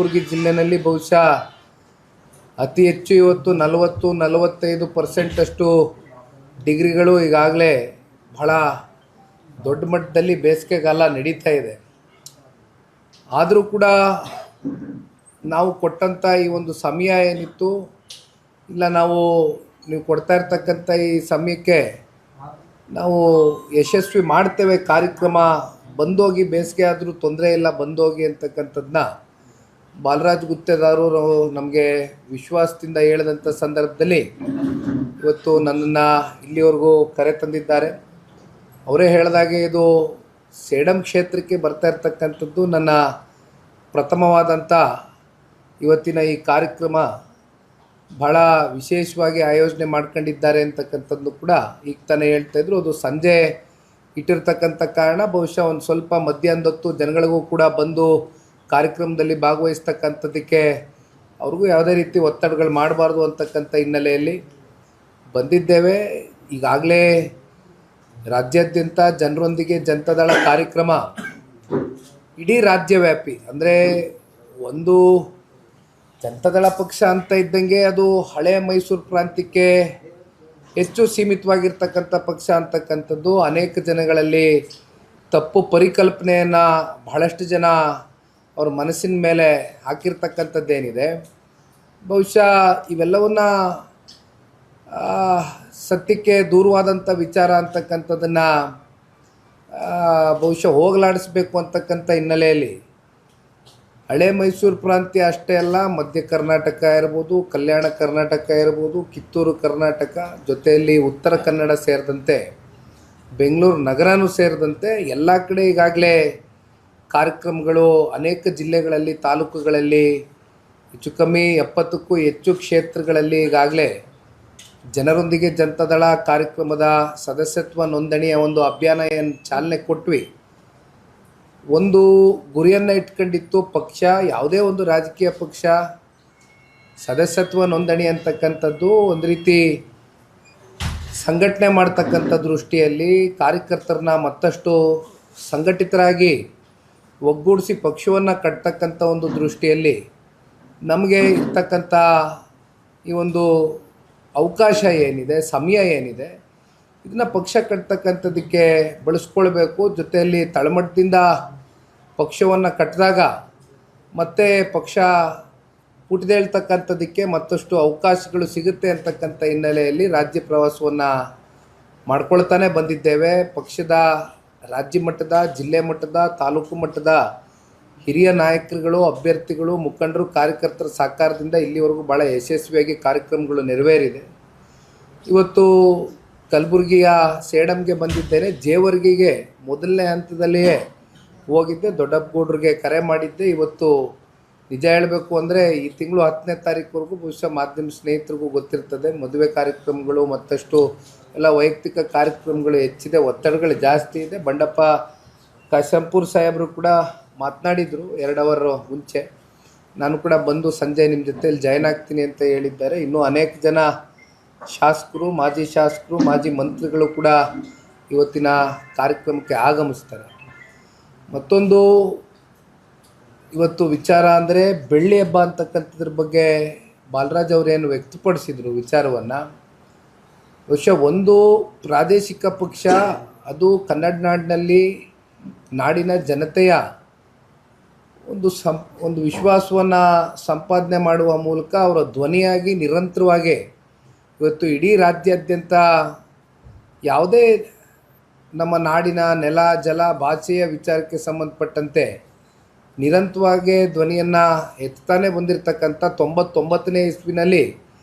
ಕಲಬುರಗಿ ಜಿಲ್ಲೆಯಲ್ಲಿ ಬಹುಶಃ ಅತಿ ಹೆಚ್ಚು ಇವತ್ತು 40-45% ಡಿಗ್ರಿಗಳು ಈಗಾಗಲೇ ಬಹಳ ದೊಡ್ಡ ಮಟ್ಟದಲ್ಲಿ ಬೇಸಿಗೆಗಾಲ ನಡೀತಾ ಇದೆ. ಆದರೂ ಕೂಡ ನಾವು ಕೊಟ್ಟಂಥ ಈ ಒಂದು ಸಮಯ ಏನಿತ್ತು, ಇಲ್ಲ ನೀವು ಕೊಡ್ತಾ ಇರ್ತಕ್ಕಂಥ ಈ ಸಮಯಕ್ಕೆ ನಾವು ಯಶಸ್ವಿ ಮಾಡ್ತೇವೆ, ಕಾರ್ಯಕ್ರಮ ಬಂದೋಗಿ, ಬೇಸಿಗೆ ಆದರೂ ತೊಂದರೆ ಇಲ್ಲ ಬಂದೋಗಿ ಅಂತಕ್ಕಂಥದ್ದನ್ನ ಬಾಲರಾಜ್ ಗುತ್ತೇದಾರರು ನಮಗೆ ವಿಶ್ವಾಸದಿಂದ ಹೇಳಿದಂಥ ಸಂದರ್ಭದಲ್ಲಿ ಇವತ್ತು ನನ್ನನ್ನು ಇಲ್ಲಿವರೆಗೂ ಕರೆ ತಂದಿದ್ದಾರೆ. ಅವರೇ ಹೇಳಿದಾಗೆ ಇದು ಸೇಡಂ ಕ್ಷೇತ್ರಕ್ಕೆ ಬರ್ತಾ ಇರ್ತಕ್ಕಂಥದ್ದು ನನ್ನ ಪ್ರಥಮವಾದಂಥ ಇವತ್ತಿನ ಈ ಕಾರ್ಯಕ್ರಮ ಭಾಳ ವಿಶೇಷವಾಗಿ ಆಯೋಜನೆ ಮಾಡ್ಕೊಂಡಿದ್ದಾರೆ ಅಂತಕ್ಕಂಥದ್ದು ಕೂಡ ಈಗ ತಾನೇ ಹೇಳ್ತಾಯಿದ್ರು. ಅದು ಸಂಜೆ ಇಟ್ಟಿರ್ತಕ್ಕಂಥ ಕಾರಣ ಬಹುಶಃ ಒಂದು ಸ್ವಲ್ಪ ಮಧ್ಯಾಹ್ನದೊತ್ತು ಜನಗಳಿಗೂ ಕೂಡ ಬಂದು ಕಾರ್ಯಕ್ರಮದಲ್ಲಿ ಭಾಗವಹಿಸ್ತಕ್ಕಂಥದ್ದಕ್ಕೆ ಅವ್ರಿಗೂ ಯಾವುದೇ ರೀತಿ ಒತ್ತಡಗಳು ಮಾಡಬಾರ್ದು ಅಂತಕ್ಕಂಥ ಹಿನ್ನೆಲೆಯಲ್ಲಿ ಬಂದಿದ್ದೇವೆ. ಈಗಾಗಲೇ ರಾಜ್ಯಾದ್ಯಂತ ಜನರೊಂದಿಗೆ ಜನತಾದಳ ಕಾರ್ಯಕ್ರಮ ಇಡೀ ರಾಜ್ಯವ್ಯಾಪಿ, ಅಂದರೆ ಒಂದು ಜನತಾದಳ ಪಕ್ಷ ಅಂತ ಇದ್ದಂಗೆ ಅದು ಹಳೆಯ ಮೈಸೂರು ಪ್ರಾಂತ್ಯಕ್ಕೆ ಹೆಚ್ಚು ಸೀಮಿತವಾಗಿರ್ತಕ್ಕಂಥ ಪಕ್ಷ ಅಂತಕ್ಕಂಥದ್ದು ಅನೇಕ ಜನಗಳಲ್ಲಿ ತಪ್ಪು ಪರಿಕಲ್ಪನೆಯನ್ನು ಬಹಳಷ್ಟು ಜನ ಅವ್ರ ಮನಸ್ಸಿನ ಮೇಲೆ ಹಾಕಿರ್ತಕ್ಕಂಥದ್ದೇನಿದೆ. ಬಹುಶಃ ಇವೆಲ್ಲವನ್ನು ಸತ್ಯಕ್ಕೆ ದೂರವಾದಂಥ ವಿಚಾರ ಅಂತಕ್ಕಂಥದ್ದನ್ನು ಬಹುಶಃ ಹೋಗಲಾಡಿಸ್ಬೇಕು ಅಂತಕ್ಕಂಥ ಹಿನ್ನೆಲೆಯಲ್ಲಿ ಹಳೆ ಮೈಸೂರು ಪ್ರಾಂತ್ಯ ಅಷ್ಟೇ ಅಲ್ಲ, ಮಧ್ಯ ಕರ್ನಾಟಕ ಇರ್ಬೋದು, ಕಲ್ಯಾಣ ಕರ್ನಾಟಕ ಇರ್ಬೋದು, ಕಿತ್ತೂರು ಕರ್ನಾಟಕ, ಜೊತೆಯಲ್ಲಿ ಉತ್ತರ ಕನ್ನಡ ಸೇರಿದಂತೆ ಬೆಂಗಳೂರು ನಗರನೂ ಸೇರಿದಂತೆ ಎಲ್ಲ ಕಡೆ ಈಗಾಗಲೇ ಕಾರ್ಯಕ್ರಮಗಳು ಅನೇಕ ಜಿಲ್ಲೆಗಳಲ್ಲಿ, ತಾಲೂಕುಗಳಲ್ಲಿ ಹೆಚ್ಚು ಕಮ್ಮಿ 70ಕ್ಕೂ ಹೆಚ್ಚು ಕ್ಷೇತ್ರಗಳಲ್ಲಿ ಈಗಾಗಲೇ ಜನರೊಂದಿಗೆ ಜನತಾದಳ ಕಾರ್ಯಕ್ರಮದ ಸದಸ್ಯತ್ವ ನೋಂದಣಿಯ ಒಂದು ಅಭಿಯಾನ ಏನು ಚಾಲನೆ ಕೊಟ್ವಿ. ಒಂದು ಗುರಿಯನ್ನು ಇಟ್ಕೊಂಡಿತ್ತು ಪಕ್ಷ, ಯಾವುದೇ ಒಂದು ರಾಜಕೀಯ ಪಕ್ಷ ಸದಸ್ಯತ್ವ ನೋಂದಣಿ ಅಂತಕ್ಕಂಥದ್ದು ಒಂದು ರೀತಿ ಸಂಘಟನೆ ಮಾಡ್ತಕ್ಕಂಥ ದೃಷ್ಟಿಯಲ್ಲಿ ಕಾರ್ಯಕರ್ತರನ್ನ ಮತ್ತಷ್ಟು ಸಂಘಟಿತರಾಗಿ ಒಗ್ಗೂಡಿಸಿ ಪಕ್ಷವನ್ನು ಕಟ್ತಕ್ಕಂಥ ಒಂದು ದೃಷ್ಟಿಯಲ್ಲಿ ನಮಗೆ ಇರ್ತಕ್ಕಂಥ ಈ ಒಂದು ಅವಕಾಶ ಏನಿದೆ, ಸಮಯ ಏನಿದೆ, ಇದನ್ನು ಪಕ್ಷ ಕಟ್ತಕ್ಕಂಥದ್ದಕ್ಕೆ ಬಳಸ್ಕೊಳ್ಬೇಕು. ಜೊತೆಯಲ್ಲಿ ತಳಮಟ್ಟದಿಂದ ಪಕ್ಷವನ್ನು ಕಟ್ಟಿದಾಗ ಮತ್ತೆ ಪಕ್ಷ ಹುಟ್ಟಿದೇಳ್ತಕ್ಕಂಥದ್ದಕ್ಕೆ ಮತ್ತಷ್ಟು ಅವಕಾಶಗಳು ಸಿಗುತ್ತೆ ಅಂತಕ್ಕಂಥ ಹಿನ್ನೆಲೆಯಲ್ಲಿ ರಾಜ್ಯ ಪ್ರವಾಸವನ್ನು ಮಾಡ್ಕೊಳ್ತಾನೆ ಬಂದಿದ್ದೇವೆ. ಪಕ್ಷದ ರಾಜ್ಯ ಮಟ್ಟದ, ಜಿಲ್ಲೆ ಮಟ್ಟದ, ತಾಲೂಕು ಮಟ್ಟದ ಹಿರಿಯ ನಾಯಕರುಗಳು, ಅಭ್ಯರ್ಥಿಗಳು, ಮುಖಂಡರು, ಕಾರ್ಯಕರ್ತರ ಸಹಕಾರದಿಂದ ಇಲ್ಲಿವರೆಗೂ ಭಾಳ ಯಶಸ್ವಿಯಾಗಿ ಕಾರ್ಯಕ್ರಮಗಳು ನೆರವೇರಿದೆ. ಇವತ್ತು ಕಲಬುರಗಿಯ ಸೇಡಂಗೆ ಬಂದಿದ್ದೇನೆ. ಜೇವರ್ಗಿಗೆ ಮೊದಲನೇ ಹಂತದಲ್ಲಿಯೇ ಹೋಗಿದ್ದೆ, ದೊಡ್ಡಪ್ಪಗೌಡ್ರಿಗೆ ಕರೆ ಮಾಡಿದ್ದೆ. ಇವತ್ತು ನಿಜ ಹೇಳಬೇಕು ಅಂದರೆ ಈ ತಿಂಗಳು 10ನೇ ತಾರೀಕುವರೆಗೂ ಬಹುಶಃ ಮಾಧ್ಯಮ ಸ್ನೇಹಿತರಿಗೂ ಗೊತ್ತಿರ್ತದೆ, ಮದುವೆ ಕಾರ್ಯಕ್ರಮಗಳು ಮತ್ತಷ್ಟು ಎಲ್ಲ ವೈಯಕ್ತಿಕ ಕಾರ್ಯಕ್ರಮಗಳು ಹೆಚ್ಚಿದೆ, ಒತ್ತಡಗಳು ಜಾಸ್ತಿ ಇದೆ. ಬಂಡಪ್ಪ ಕಾಶಂಪುರ್ ಸಾಹೇಬರು ಕೂಡ ಮಾತನಾಡಿದರು 2 ಅವರ್ ಮುಂಚೆ. ನಾನು ಕೂಡ ಬಂದು ಸಂಜೆ ನಿಮ್ಮ ಜೊತೆಯಲ್ಲಿ ಜಾಯ್ನ್ ಆಗ್ತೀನಿ ಅಂತ ಹೇಳಿದ್ದಾರೆ. ಇನ್ನೂ ಅನೇಕ ಜನ ಶಾಸಕರು, ಮಾಜಿ ಶಾಸಕರು, ಮಾಜಿ ಮಂತ್ರಿಗಳು ಕೂಡ ಇವತ್ತಿನ ಕಾರ್ಯಕ್ರಮಕ್ಕೆ ಆಗಮಿಸ್ತಾರೆ. ಮತ್ತೊಂದು ಇವತ್ತು ವಿಚಾರ ಅಂದರೆ ಬೆಳ್ಳಿ ಹಬ್ಬ ಅಂತಕ್ಕಂಥದ್ರ ಬಗ್ಗೆ ಬಾಲರಾಜ್ ಅವರೇನು ವ್ಯಕ್ತಪಡಿಸಿದರು ವಿಚಾರವನ್ನು. ಬಹುಶಃ ಒಂದು ಪ್ರಾದೇಶಿಕ ಪಕ್ಷ, ಅದು ಕನ್ನಡ ನಾಡಿನಲ್ಲಿ ನಾಡಿನ ಜನತೆಯ ಒಂದು ವಿಶ್ವಾಸವನ್ನು ಸಂಪಾದನೆ ಮಾಡುವ ಮೂಲಕ ಅವರ ಧ್ವನಿಯಾಗಿ ನಿರಂತರವಾಗಿ ಇವತ್ತು ಇಡೀ ರಾಜ್ಯಾದ್ಯಂತ ಯಾವುದೇ ನಮ್ಮ ನಾಡಿನ ನೆಲ, ಜಲ, ಭಾಷೆಯ ವಿಚಾರಕ್ಕೆ ಸಂಬಂಧಪಟ್ಟಂತೆ ನಿರಂತರವಾಗಿ ಧ್ವನಿಯನ್ನು ಎತ್ತಾನೆ ಬಂದಿರತಕ್ಕಂಥ 99ನೇ ಇಸ್ವಿನಲ್ಲಿ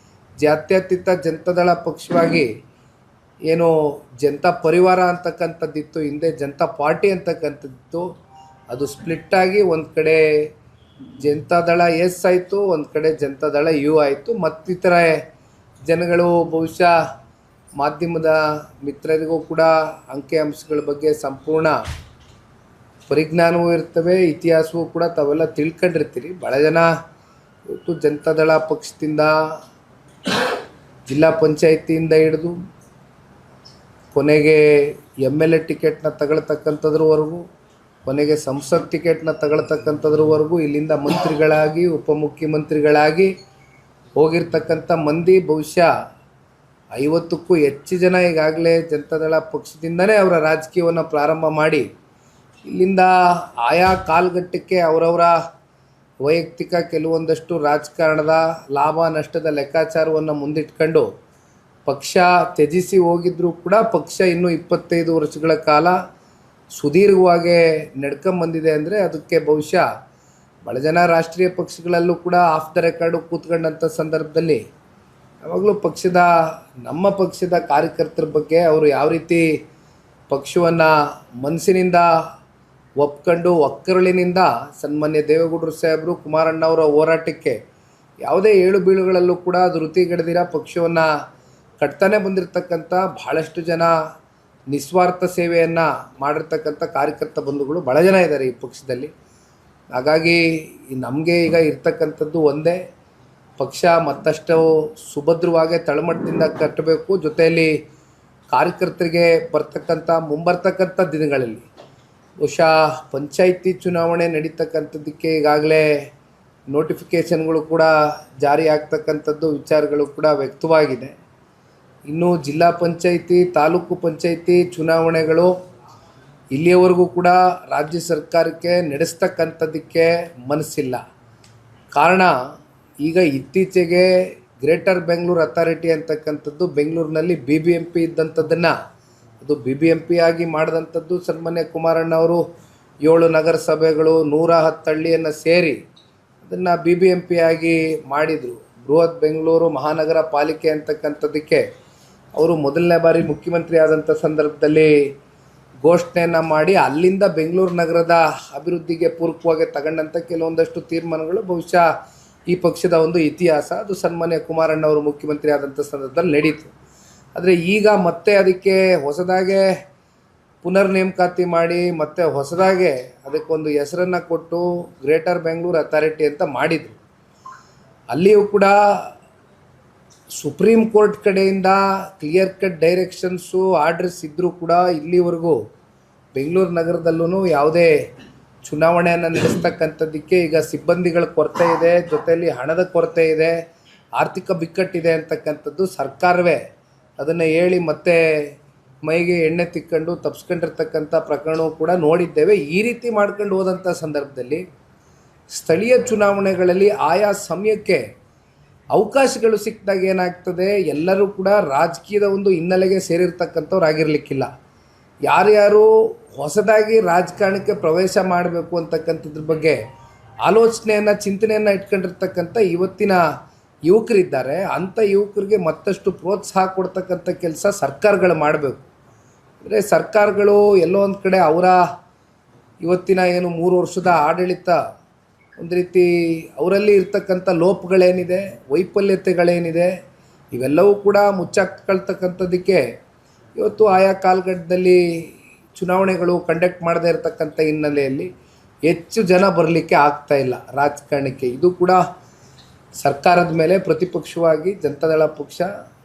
ಜಾತ್ಯತೀತ ಜನತಾದಳ ಪಕ್ಷವಾಗಿ ಏನು ಜನತಾ ಪರಿವಾರ ಅಂತಕ್ಕಂಥದ್ದಿತ್ತು, ಹಿಂದೆ ಜನತಾ ಪಾರ್ಟಿ ಅಂತಕ್ಕಂಥದ್ದಿತ್ತು, ಅದು ಸ್ಪ್ಲಿಟ್ಟಾಗಿ ಒಂದು ಕಡೆ ಜನತಾದಳ ಎಸ್ ಆಯಿತು, ಒಂದು ಕಡೆ ಜನತಾದಳ ಯು ಆಯಿತು. ಮತ್ತಿತರ ಜನಗಳು ಬಹುಶಃ ಮಾಧ್ಯಮದ ಮಿತ್ರರಿಗೂ ಕೂಡ ಅಂಕಿಅಂಶಗಳ ಬಗ್ಗೆ ಸಂಪೂರ್ಣ ಪರಿಜ್ಞಾನವೂ ಇರ್ತವೆ, ಇತಿಹಾಸವೂ ಕೂಡ ತಾವೆಲ್ಲ ತಿಳ್ಕೊಂಡಿರ್ತೀರಿ. ಭಾಳ ಜನ ಇವತ್ತು ಜನತಾದಳ ಪಕ್ಷದಿಂದ, ಜಿಲ್ಲಾ ಪಂಚಾಯತಿಯಿಂದ ಹಿಡಿದು ಕೊನೆಗೆ MLA ಟಿಕೆಟ್ನ ತಗೊಳ್ತಕ್ಕಂಥದ್ರವರೆಗೂ ಕೊನೆಗೆ ಸಂಸತ್ ಟಿಕೆಟ್ನ ತಗೊಳ್ತಕ್ಕಂಥದ್ರವರೆಗೂ ಇಲ್ಲಿಂದ ಮಂತ್ರಿಗಳಾಗಿ ಉಪಮುಖ್ಯಮಂತ್ರಿಗಳಾಗಿ ಹೋಗಿರ್ತಕ್ಕಂಥ ಮಂದಿ ಬಹುಶಃ 50ಕ್ಕೂ ಹೆಚ್ಚು ಜನ ಈಗಾಗಲೇ ಜನತಾದಳ ಪಕ್ಷದಿಂದನೇ ಅವರ ರಾಜಕೀಯವನ್ನು ಪ್ರಾರಂಭ ಮಾಡಿ ಇಲ್ಲಿಂದ ಆಯಾ ಕಾಲಘಟ್ಟಕ್ಕೆ ಅವರವರ ವೈಯಕ್ತಿಕ ಕೆಲವೊಂದಷ್ಟು ರಾಜಕಾರಣದ ಲಾಭ ನಷ್ಟದ ಲೆಕ್ಕಾಚಾರವನ್ನು ಮುಂದಿಟ್ಕೊಂಡು ಪಕ್ಷ ತ್ಯಜಿಸಿ ಹೋಗಿದ್ದರೂ ಕೂಡ ಪಕ್ಷ ಇನ್ನೂ 25 ವರ್ಷಗಳ ಕಾಲ ಸುದೀರ್ಘವಾಗಿ ನಡ್ಕೊಂಬಂದಿದೆ ಅಂದರೆ ಅದಕ್ಕೆ ಬಹುಶಃ ಭಾಳ ಜನ ರಾಷ್ಟ್ರೀಯ ಪಕ್ಷಗಳಲ್ಲೂ ಕೂಡ ಆಫ್ ದ ರೆಕಾರ್ಡು ಕೂತ್ಕೊಂಡಂಥ ಸಂದರ್ಭದಲ್ಲಿ ಯಾವಾಗಲೂ ನಮ್ಮ ಪಕ್ಷದ ಕಾರ್ಯಕರ್ತರ ಬಗ್ಗೆ ಅವರು ಯಾವ ರೀತಿ ಪಕ್ಷವನ್ನು ಮನಸ್ಸಿನಿಂದ ಒಪ್ಕೊಂಡು ಒಕ್ಕರಳಿನಿಂದ ಸನ್ಮಾನ್ಯ ದೇವೇಗೌಡರು ಸಾಹೇಬರು ಕುಮಾರಣ್ಣವರ ಹೋರಾಟಕ್ಕೆ ಯಾವುದೇ ಏಳು ಬೀಳುಗಳಲ್ಲೂ ಕೂಡ ಧೃತಿಗೆಡದಿರ ಪಕ್ಷವನ್ನು ಕಟ್ತಾನೆ ಬಂದಿರತಕ್ಕಂಥ ಭಾಳಷ್ಟು ಜನ ನಿಸ್ವಾರ್ಥ ಸೇವೆಯನ್ನು ಮಾಡಿರ್ತಕ್ಕಂಥ ಕಾರ್ಯಕರ್ತ ಬಂಧುಗಳು ಭಾಳ ಜನ ಇದ್ದಾರೆ ಈ ಪಕ್ಷದಲ್ಲಿ. ಹಾಗಾಗಿ ನಮಗೆ ಈಗ ಇರ್ತಕ್ಕಂಥದ್ದು ಒಂದೇ, ಪಕ್ಷ ಮತ್ತಷ್ಟು ಸುಭದ್ರವಾಗಿ ತಳಮಟ್ಟದಿಂದ ಕಟ್ಟಬೇಕು. ಜೊತೆಯಲ್ಲಿ ಕಾರ್ಯಕರ್ತರಿಗೆ ಮುಂಬರ್ತಕ್ಕಂಥ ದಿನಗಳಲ್ಲಿ ಬಹುಶಃ ಪಂಚಾಯಿತಿ ಚುನಾವಣೆ ನಡೀತಕ್ಕಂಥದ್ದಕ್ಕೆ ಈಗಾಗಲೇ ನೋಟಿಫಿಕೇಷನ್ಗಳು ಕೂಡ ಜಾರಿ ಆಗ್ತಕ್ಕಂಥದ್ದು ವಿಚಾರಗಳು ಕೂಡ ವ್ಯಕ್ತವಾಗಿದೆ. ಇನ್ನು ಜಿಲ್ಲಾ ಪಂಚಾಯಿತಿ ತಾಲೂಕು ಪಂಚಾಯಿತಿ ಚುನಾವಣೆಗಳು ಇಲ್ಲಿಯವರೆಗೂ ಕೂಡ ರಾಜ್ಯ ಸರ್ಕಾರಕ್ಕೆ ನಡೆಸ್ತಕ್ಕಂಥದ್ದಕ್ಕೆ ಮನಸ್ಸಿಲ್ಲ. ಕಾರಣ ಈಗ ಇತ್ತೀಚೆಗೆ ಗ್ರೇಟರ್ ಬೆಂಗಳೂರು ಅಥಾರಿಟಿ ಅಂತಕ್ಕಂಥದ್ದು ಬೆಂಗಳೂರಿನಲ್ಲಿ BBMP ಇದ್ದಂಥದ್ದನ್ನು ಅದು BBMP ಆಗಿ ಮಾಡಿದಂಥದ್ದು ಸನ್ಮಾನ್ಯ ಕುಮಾರಣ್ಣವರು 7 ನಗರಸಭೆಗಳು 110 ಹಳ್ಳಿಯನ್ನು ಸೇರಿ ಅದನ್ನು BBMP ಆಗಿ ಮಾಡಿದರು. ಬೃಹತ್ ಬೆಂಗಳೂರು ಮಹಾನಗರ ಪಾಲಿಕೆ ಅಂತಕ್ಕಂಥದ್ದಕ್ಕೆ ಅವರು ಮೊದಲನೇ ಬಾರಿ ಮುಖ್ಯಮಂತ್ರಿ ಆದಂಥ ಸಂದರ್ಭದಲ್ಲಿ ಘೋಷಣೆಯನ್ನು ಮಾಡಿ ಅಲ್ಲಿಂದ ಬೆಂಗಳೂರು ನಗರದ ಅಭಿವೃದ್ಧಿಗೆ ಪೂರಕವಾಗಿ ತಗೊಂಡಂಥ ಕೆಲವೊಂದಷ್ಟು ತೀರ್ಮಾನಗಳು ಬಹುಶಃ ಈ ಪಕ್ಷದ ಒಂದು ಇತಿಹಾಸ. ಅದು ಸನ್ಮಾನ್ಯ ಕುಮಾರಣ್ಣವರು ಮುಖ್ಯಮಂತ್ರಿ ಆದಂಥ ಸಂದರ್ಭದಲ್ಲಿ ನಡೀತು. ಆದರೆ ಈಗ ಮತ್ತೆ ಅದಕ್ಕೆ ಹೊಸದಾಗೆ ಪುನರ್ ನೇಮಕಾತಿ ಮಾಡಿ ಮತ್ತೆ ಹೊಸದಾಗೆ ಅದಕ್ಕೊಂದು ಹೆಸರನ್ನು ಕೊಟ್ಟು ಗ್ರೇಟರ್ ಬೆಂಗಳೂರು ಅಥಾರಿಟಿ ಅಂತ ಮಾಡಿದರು. ಅಲ್ಲಿಯೂ ಕೂಡ ಸುಪ್ರೀಂ ಕೋರ್ಟ್ ಕಡೆಯಿಂದ ಕ್ಲಿಯರ್ ಕಟ್ ಡೈರೆಕ್ಷನ್ಸು ಆರ್ಡರ್ಸ್ ಇದ್ದರೂ ಕೂಡ ಇಲ್ಲಿವರೆಗೂ ಬೆಂಗಳೂರು ನಗರದಲ್ಲೂ ಯಾವುದೇ ಚುನಾವಣೆಯನ್ನು ನಡೆಸ್ತಕ್ಕಂಥದ್ದಕ್ಕೆ ಈಗ ಸಿಬ್ಬಂದಿಗಳ ಕೊರತೆ ಇದೆ, ಜೊತೆಯಲ್ಲಿ ಹಣದ ಕೊರತೆ ಇದೆ, ಆರ್ಥಿಕ ಬಿಕ್ಕಟ್ಟಿದೆ ಅಂತಕ್ಕಂಥದ್ದು ಸರ್ಕಾರವೇ ಅದನ್ನು ಹೇಳಿ ಮತ್ತೆ ಮೈಗೆ ಎಣ್ಣೆ ತಿಕ್ಕೊಂಡು ತಪ್ಪಿಸ್ಕೊಂಡಿರ್ತಕ್ಕಂಥ ಪ್ರಕರಣವೂ ಕೂಡ ನೋಡಿದ್ದೇವೆ. ಈ ರೀತಿ ಮಾಡ್ಕೊಂಡು ಹೋದಂಥ ಸಂದರ್ಭದಲ್ಲಿ ಸ್ಥಳೀಯ ಚುನಾವಣೆಗಳಲ್ಲಿ ಆಯಾ ಸಮಯಕ್ಕೆ ಅವಕಾಶಗಳು ಸಿಕ್ಕಿದಾಗ ಏನಾಗ್ತದೆ, ಎಲ್ಲರೂ ಕೂಡ ರಾಜಕೀಯದ ಒಂದು ಹಿನ್ನೆಲೆಗೆ ಸೇರಿರ್ತಕ್ಕಂಥವ್ರು ಆಗಿರಲಿಕ್ಕಿಲ್ಲ. ಯಾರ್ಯಾರು ಹೊಸದಾಗಿ ರಾಜಕಾರಣಕ್ಕೆ ಪ್ರವೇಶ ಮಾಡಬೇಕು ಅಂತಕ್ಕಂಥದ್ರ ಬಗ್ಗೆ ಆಲೋಚನೆಯನ್ನು ಚಿಂತನೆಯನ್ನು ಇಟ್ಕೊಂಡಿರ್ತಕ್ಕಂಥ ಇವತ್ತಿನ ಯುವಕರಿದ್ದಾರೆ. ಅಂಥ ಯುವಕರಿಗೆ ಮತ್ತಷ್ಟು ಪ್ರೋತ್ಸಾಹ ಕೊಡ್ತಕ್ಕಂಥ ಕೆಲಸ ಸರ್ಕಾರಗಳು ಮಾಡಬೇಕು. ಅಂದರೆ ಸರ್ಕಾರಗಳು ಎಲ್ಲೋ ಒಂದು ಕಡೆ ಅವರ ಇವತ್ತಿನ 3 ವರ್ಷದ ಆಡಳಿತ ಒಂದು ರೀತಿ ಅವರಲ್ಲಿ ಇರ್ತಕ್ಕಂಥ ಲೋಪಗಳೇನಿದೆ, ವೈಫಲ್ಯತೆಗಳೇನಿದೆ, ಇವೆಲ್ಲವೂ ಕೂಡ ಮುಚ್ಚಾಕ್ಕೊಳ್ತಕ್ಕಂಥದ್ದಕ್ಕೆ ಇವತ್ತು ಆಯಾ ಕಾಲಘಟ್ಟದಲ್ಲಿ ಚುನಾವಣೆಗಳು ಕಂಡಕ್ಟ್ ಮಾಡದೇ ಇರತಕ್ಕಂಥ ಹಿನ್ನೆಲೆಯಲ್ಲಿ ಹೆಚ್ಚು ಜನ ಬರಲಿಕ್ಕೆ ಆಗ್ತಾಯಿಲ್ಲ ರಾಜಕಾರಣಕ್ಕೆ. ಇದು ಕೂಡ ಸರ್ಕಾರದ ಮೇಲೆ ಪ್ರತಿಪಕ್ಷವಾಗಿ ಜನತಾದಳ ಪಕ್ಷ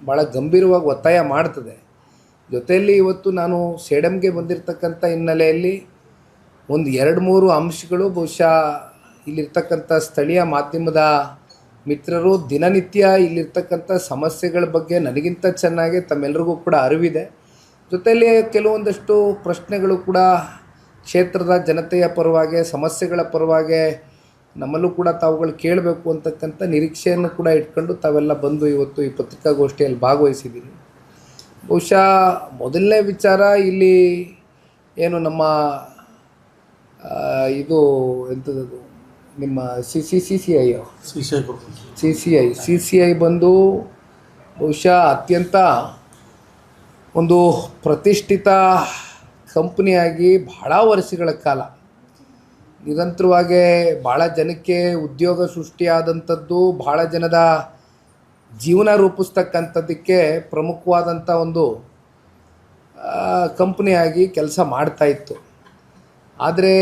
ಭಾಳ ಗಂಭೀರವಾಗಿ ಒತ್ತಾಯ ಮಾಡ್ತದೆ. ಜೊತೆಯಲ್ಲಿ ಇವತ್ತು ನಾನು ಸೇಡಮ್ಗೆ ಬಂದಿರತಕ್ಕಂಥ ಹಿನ್ನೆಲೆಯಲ್ಲಿ ಒಂದು 2-3 ಅಂಶಗಳು ಬಹುಶಃ ಇಲ್ಲಿರ್ತಕ್ಕಂಥ ಸ್ಥಳೀಯ ಮಾಧ್ಯಮದ ಮಿತ್ರರು ದಿನನಿತ್ಯ ಇಲ್ಲಿರ್ತಕ್ಕಂಥ ಸಮಸ್ಯೆಗಳ ಬಗ್ಗೆ ನನಗಿಂತ ಚೆನ್ನಾಗಿ ತಮ್ಮೆಲ್ಲರಿಗೂ ಕೂಡ ಅರಿವಿದೆ. ಜೊತೆಯಲ್ಲಿ ಕೆಲವೊಂದಷ್ಟು ಪ್ರಶ್ನೆಗಳು ಕೂಡ ಕ್ಷೇತ್ರದ ಜನತೆಯ ಪರವಾಗಿ ಸಮಸ್ಯೆಗಳ ಪರವಾಗಿ ನಮ್ಮಲ್ಲೂ ಕೂಡ ತಾವುಗಳು ಕೇಳಬೇಕು ಅಂತಕ್ಕಂಥ ನಿರೀಕ್ಷೆಯನ್ನು ಕೂಡ ಇಟ್ಕೊಂಡು ತಾವೆಲ್ಲ ಬಂದು ಇವತ್ತು ಈ ಪತ್ರಿಕಾಗೋಷ್ಠಿಯಲ್ಲಿ ಭಾಗವಹಿಸಿದ್ದೀನಿ. ಬಹುಶಃ ಮೊದಲನೇ ವಿಚಾರ ಇಲ್ಲಿ ಏನು ನಮ್ಮ ಇದು ಎಂಥದ್ದು ನಿಮ್ಮ ಸಿ ಸಿ ಐ ಬಂದು ಬಹುಶಃ ಅತ್ಯಂತ ಒಂದು ಪ್ರತಿಷ್ಠಿತ ಕಂಪ್ನಿಯಾಗಿ ಭಾಳ ವರ್ಷಗಳ ಕಾಲ ನಿರಂತರವಾಗಿ ಭಾಳ ಜನಕ್ಕೆ ಉದ್ಯೋಗ ಸೃಷ್ಟಿಯಾದಂಥದ್ದು, ಭಾಳ ಜನದ ಜೀವನ ರೂಪಿಸ್ತಕ್ಕಂಥದ್ದಕ್ಕೆ ಪ್ರಮುಖವಾದಂಥ ಒಂದು ಕಂಪ್ನಿಯಾಗಿ ಕೆಲಸ ಮಾಡ್ತಾಯಿತ್ತು. ಆದರೆ